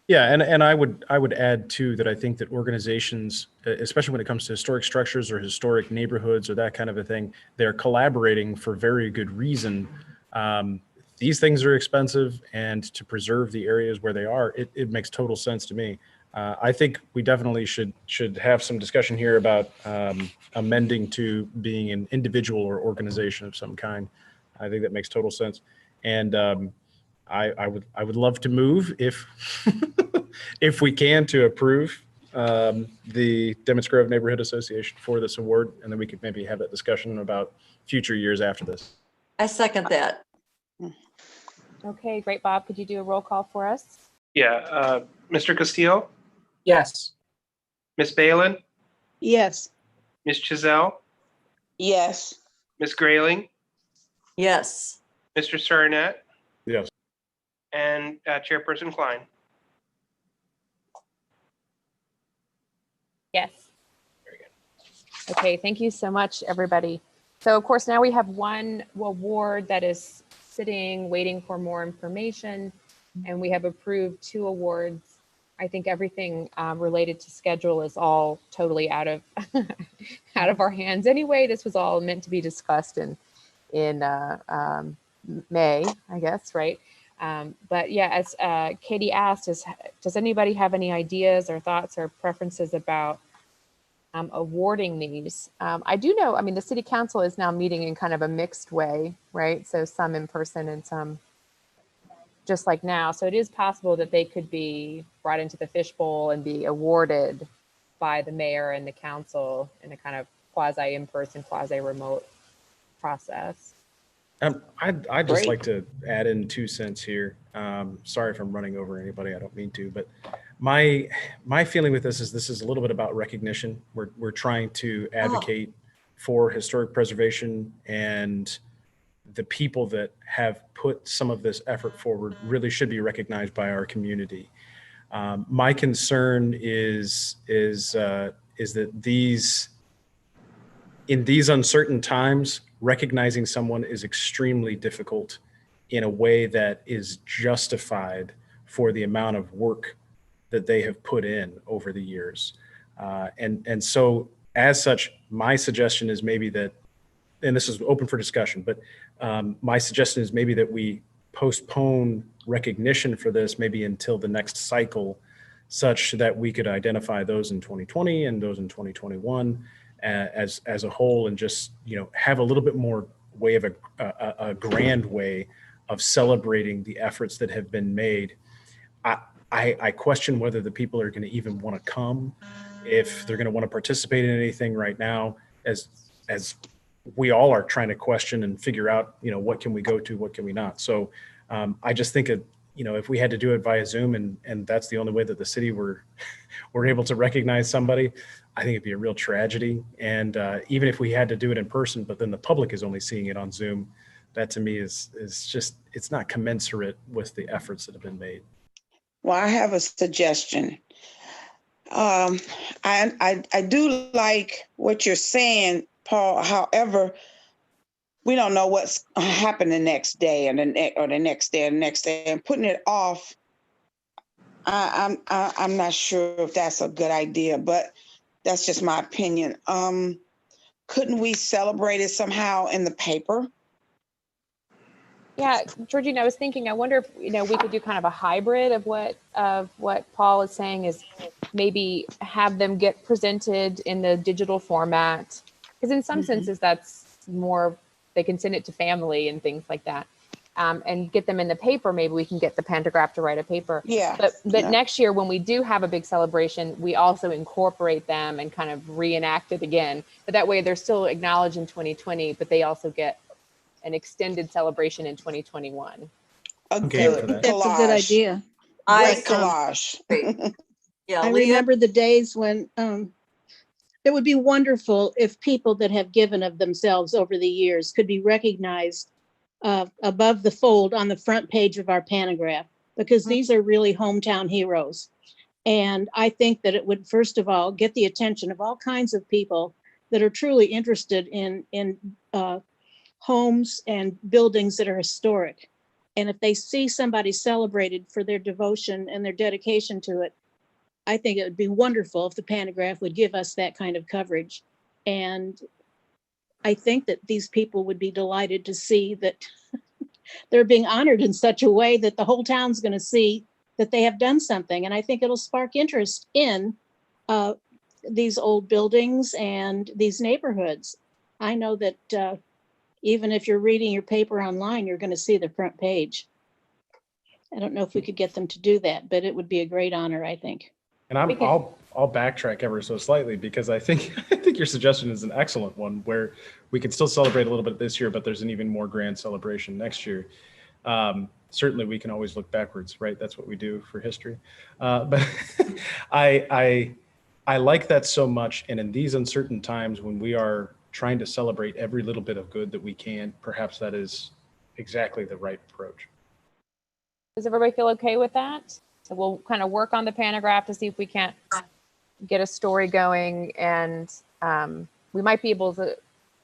Yeah, and I would add too that I think that organizations, especially when it comes to historic structures or historic neighborhoods or that kind of a thing, they're collaborating for very good reason. These things are expensive, and to preserve the areas where they are, it makes total sense to me. I think we definitely should have some discussion here about amending to being an individual or organization of some kind. I think that makes total sense, and I would love to move if if we can to approve the Dimmitz Grove Neighborhood Association for this award, and then we could maybe have that discussion about future years after this. I second that. Okay, great. Bob, could you do a roll call for us? Yeah. Mr. Castillo? Yes. Ms. Balin? Yes. Ms. Chazelle? Yes. Ms. Grayling? Yes. Mr. Sarnett? Yes. And Chairperson Klein? Yes. Very good. Okay, thank you so much, everybody. So of course, now we have one award that is sitting, waiting for more information, and we have approved 2 awards. I think everything related to schedule is all totally out of out of our hands anyway. This was all meant to be discussed in May, I guess, right? But yeah, as Katie asked, does anybody have any ideas or thoughts or preferences about awarding these? I do know, I mean, the city council is now meeting in kind of a mixed way, right? So some in person and some just like now. So it is possible that they could be brought into the fishbowl and be awarded by the mayor and the council in a kind of quasi in-person, quasi remote process. I'd just like to add in 2 cents here. Sorry if I'm running over anybody. I don't mean to, but my feeling with this is a little bit about recognition. We're trying to advocate for historic preservation, and the people that have put some of this effort forward really should be recognized by our community. My concern is that in these uncertain times, recognizing someone is extremely difficult in a way that is justified for the amount of work that they have put in over the years. And so as such, my suggestion is maybe that, and this is open for discussion, but my suggestion is maybe that we postpone recognition for this maybe until the next cycle, such that we could identify those in 2020 and those in 2021 as a whole, and just, you know, have a little bit more way of a grand way of celebrating the efforts that have been made. I question whether the people are going to even want to come, if they're going to want to participate in anything right now, as we all are trying to question and figure out, you know, what can we go to, what can we not. So I just think, you know, if we had to do it via Zoom and that's the only way that the city were able to recognize somebody, I think it'd be a real tragedy. And even if we had to do it in person, but then the public is only seeing it on Zoom, that to me is just, it's not commensurate with the efforts that have been made. Well, I have a suggestion. I do like what you're saying, Paul. However, we don't know what's going to happen the next day and the next day and the next day, and putting it off. I'm not sure if that's a good idea, but that's just my opinion. Couldn't we celebrate it somehow in the paper? Yeah, Georgina, I was thinking, I wonder if, you know, we could do kind of a hybrid of what Paul is saying, is maybe have them get presented in the digital format. Because in some senses, that's more, they can send it to family and things like that. And get them in the paper. Maybe we can get the Pantograph to write a paper. Yeah. But next year, when we do have a big celebration, we also incorporate them and kind of reenact it again. But that way they're still acknowledged in 2020, but they also get an extended celebration in 2021. Okay, that's a good idea. Great collage. Yeah, I remember the days when it would be wonderful if people that have given of themselves over the years could be recognized above the fold on the front page of our Pantograph, because these are really hometown heroes. And I think that it would, first of all, get the attention of all kinds of people that are truly interested in homes and buildings that are historic. And if they see somebody celebrated for their devotion and their dedication to it, I think it would be wonderful if the Pantograph would give us that kind of coverage. And I think that these people would be delighted to see that they're being honored in such a way that the whole town's going to see that they have done something. And I think it'll spark interest in these old buildings and these neighborhoods. I know that even if you're reading your paper online, you're going to see the front page. I don't know if we could get them to do that, but it would be a great honor, I think. And I'll backtrack ever so slightly, because I think your suggestion is an excellent one, where we can still celebrate a little bit this year, but there's an even more grand celebration next year. Certainly, we can always look backwards, right? That's what we do for history. But I like that so much, and in these uncertain times when we are trying to celebrate every little bit of good that we can, perhaps that is exactly the right approach. Does everybody feel okay with that? So we'll kind of work on the Pantograph to see if we can't get a story going, and we might be able to,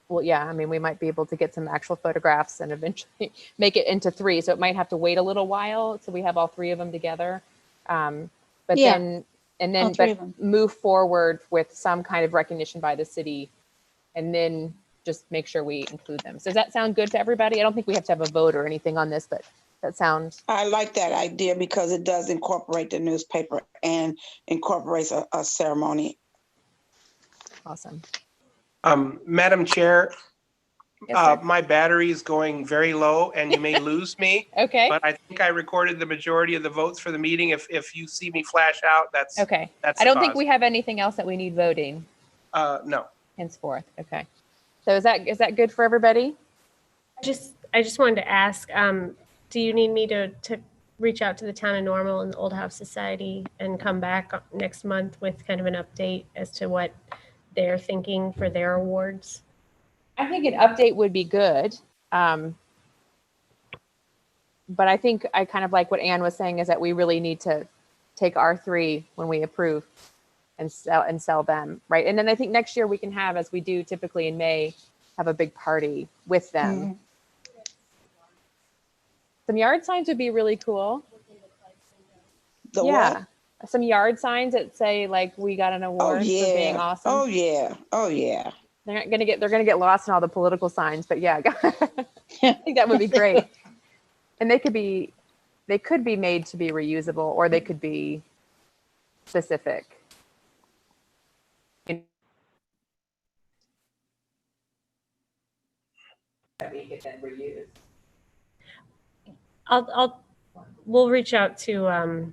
well, yeah, I mean, we might be able to get some actual photographs and eventually make it into 3. So it might have to wait a little while so we have all 3 of them together. But yeah, but move forward with some kind of recognition by the city, and then just make sure we include them. So does that sound good to everybody? I don't think we have to have a vote or anything on this, but that sounds. I like that idea because it does incorporate the newspaper and incorporates a ceremony. Awesome. Madam Chair, Yes, my battery is going very low and you may lose me. Okay. But I think I recorded the majority of the votes for the meeting. If you see me flash out, that's okay. That's I don't think we have anything else that we need voting. No. Henceforth. Okay. So is that good for everybody? I just wanted to ask, do you need me to reach out to the Town of Normal and the Old House Society and come back next month with kind of an update as to what they're thinking for their awards? I think an update would be good. But I think I kind of like what Anne was saying, is that we really need to take our 3 when we approve and sell them, right? And then I think next year we can have, as we do typically in May, have a big party with them. Mm-hmm. Some yard signs would be really cool. What? some yard signs that say like we got an Oh, award for being yeah. awesome. Oh, yeah. Oh, yeah. They're gonna get lost in all the political signs, but yeah, I think that would be great. And they could be made to be reusable, or they could be specific. That we could then reuse. We'll reach out to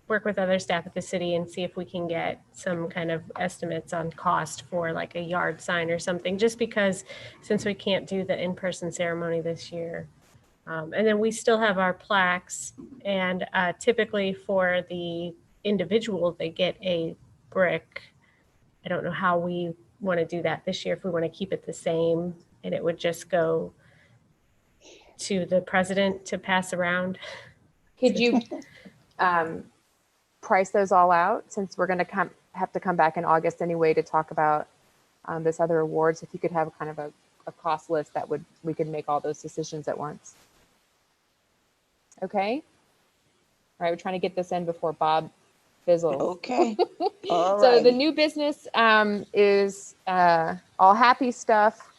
work with other staff at the city and see if we can get some kind of estimates on cost for like a yard sign or something, just because since we can't do the in-person ceremony this year. And then we still have our plaques, and typically for the individual, they get a brick. I don't know how we want to do that this year, if we want to keep it the same, and it would just go to the president to pass around. Could you price those all out, since we're going to have to come back in August anyway to talk about this other awards? If you could have kind of a cost list, we could make all those decisions at once. Okay. All right, we're trying to get this in before Bob fizzles. Okay. All So right. the new business is all happy stuff.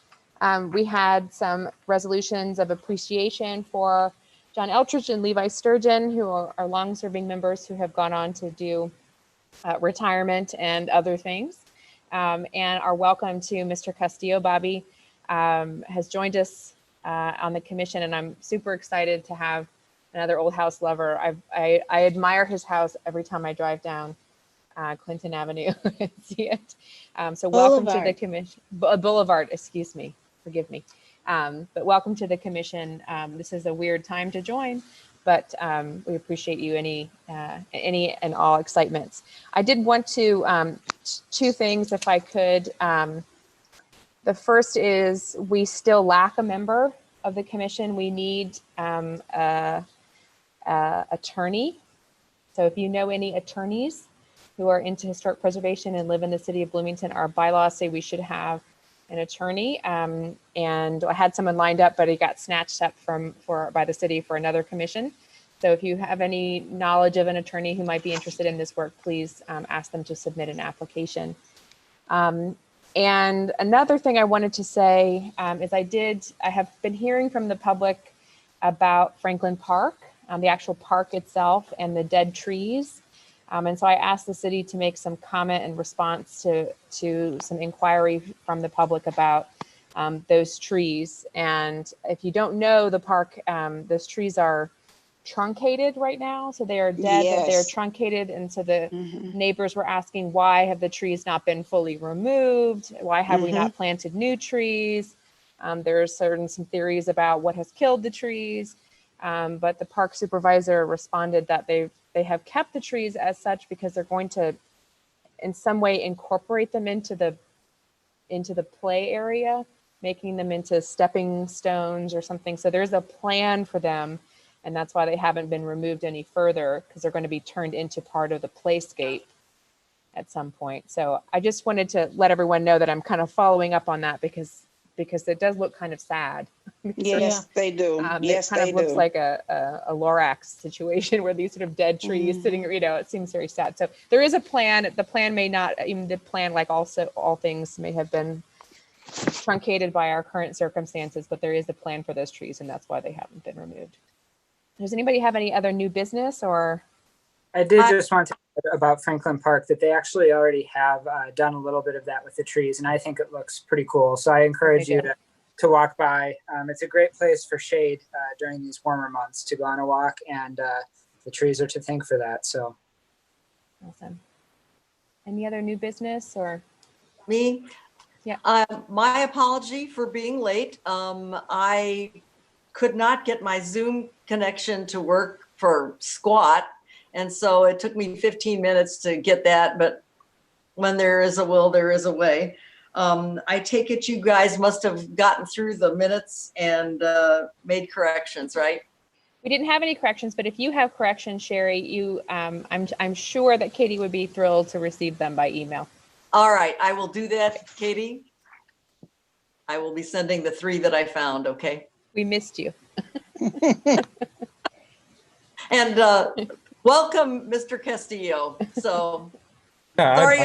We had some resolutions of appreciation for John Eltridge and Levi Sturgeon, who are long-serving members who have gone on to do retirement and other things. And our welcome to Mr. Castillo. Bobby has joined us on the commission, and I'm super excited to have another old house lover. I admire his house every time I drive down Clinton Avenue and see it. So welcome to the commission. Boulevard, excuse me, forgive me. But welcome to the commission. This is a weird time to join, but we appreciate you any and all excitements. I did want to, two things if I could. The first is we still lack a member of the commission. We need attorney. So if you know any attorneys who are into historic preservation and live in the city of Bloomington, our bylaws say we should have an attorney. And I had someone lined up, but he got snatched up by the city for another commission. So if you have any knowledge of an attorney who might be interested in this work, please ask them to submit an application. And another thing I wanted to say is I have been hearing from the public about Franklin Park, the actual park itself and the dead trees. And so I asked the city to make some comment in response to some inquiry from the public about those trees. And if you don't know the park, those trees are truncated right now. So they are dead, but they're truncated. And so the neighbors were asking, why have the trees not been fully removed? Why have we not planted new trees? There's some theories about what has killed the trees. But the park supervisor responded that they have kept the trees as such because they're going to in some way incorporate them into the play area, making them into stepping stones or something. So there's a plan for them, and that's why they haven't been removed any further, because they're going to be turned into part of the playscape at some point. So I just wanted to let everyone know that I'm kind of following up on that because it does look kind of sad. Yes, they do. Yes, it kind of looks like a Lorax situation where these sort of dead trees sitting, it seems very sad. So there is a plan. The plan may not, even the plan, like also all things may have been truncated by our current circumstances, but there is a plan for those trees, and that's why they haven't been removed. Does anybody have any other new business or? I did just want to add about Franklin Park that they actually already have done a little bit of that with the trees, and I think it looks pretty cool. So I encourage you to walk by. It's a great place for shade during these warmer months to go on a walk, and the trees are to thank for that. So awesome. Any other new business or? Me? Yeah. My apology for being late. I could not get my Zoom connection to work for squat. And so it took me 15 minutes to get that, but when there is a will, there is a way. I take it you guys must have gotten through the minutes and made corrections, right? We didn't have any corrections, but if you have corrections, Sherry, I'm sure that Katie would be thrilled to receive them by email. All right, I will do that, Katie. I will be sending the 3 that I found, okay? We missed you. And welcome, Mr. Castillo. So, Yeah, sorry.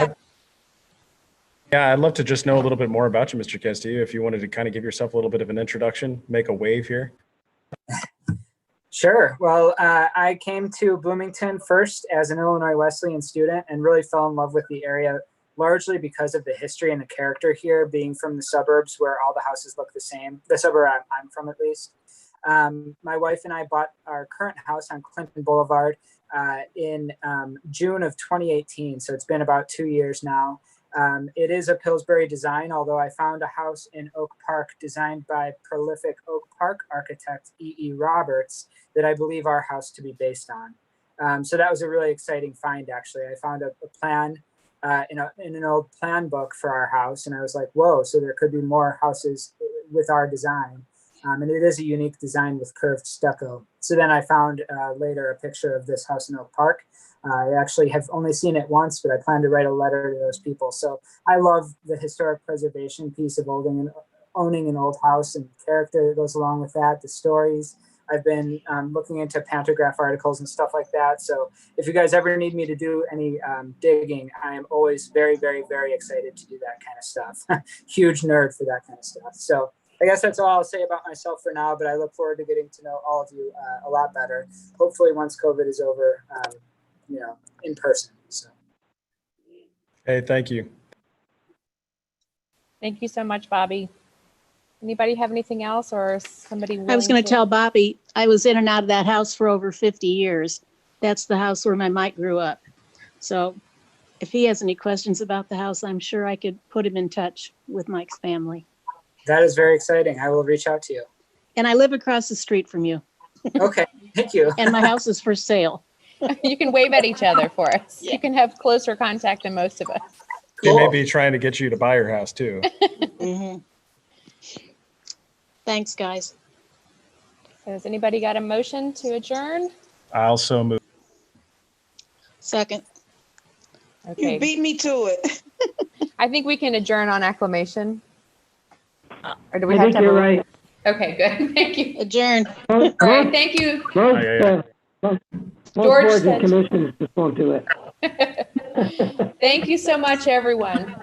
I'd love to just know a little bit more about you, Mr. Castillo. If you wanted to kind of give yourself a little bit of an introduction, make a wave here. Sure. Well, I came to Bloomington first as an Illinois Wesleyan student and really fell in love with the area largely because of the history and the character here, being from the suburbs where all the houses look the same, the suburb I'm from at least. My wife and I bought our current house on Clinton Boulevard in June of 2018. So it's been about 2 years now. It is a Pillsbury design, although I found a house in Oak Park designed by prolific Oak Park architect E.E. Roberts that I believe our house to be based on. So that was a really exciting find, actually. I found a plan in an old plan book for our house, and I was like, whoa, so there could be more houses with our design. And it is a unique design with curved stucco. So then I found later a picture of this house in Oak Park. I actually have only seen it once, but I plan to write a letter to those people. So I love the historic preservation piece of owning an old house and the character that goes along with that, the stories. I've been looking into pantograph articles and stuff like that. So if you guys ever need me to do any digging, I am always very, very, very excited to do that kind of stuff. Huge nerd for that kind of stuff. So I guess that's all I'll say about myself for now, but I look forward to getting to know all of you a lot better. Hopefully once COVID is over, in person. So. Hey, thank you. Thank you so much, Bobby. Anybody have anything else or somebody? I was going to tell Bobby, I was in and out of that house for over 50 years. That's the house where my Mike grew up. So if he has any questions about the house, I'm sure I could put him in touch with Mike's family. That is very exciting. I will reach out to you. And I live across the street from you. Okay, thank you. And my house is for sale. You can wave at each other for us. Yeah. You can have closer contact than most of us. He may be trying to get you to buy your house too. Mm-hmm. Thanks, guys. So has anybody got a motion to adjourn? I'll so move. Second. Okay. You beat me to it. I think we can adjourn on acclamation. Or do we I have think to have you're a... right. Okay, good. Thank you. Adjourn. All right, thank you. Most George boards said- and commissions just won't do it. Thank you so much, everyone.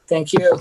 Thank you.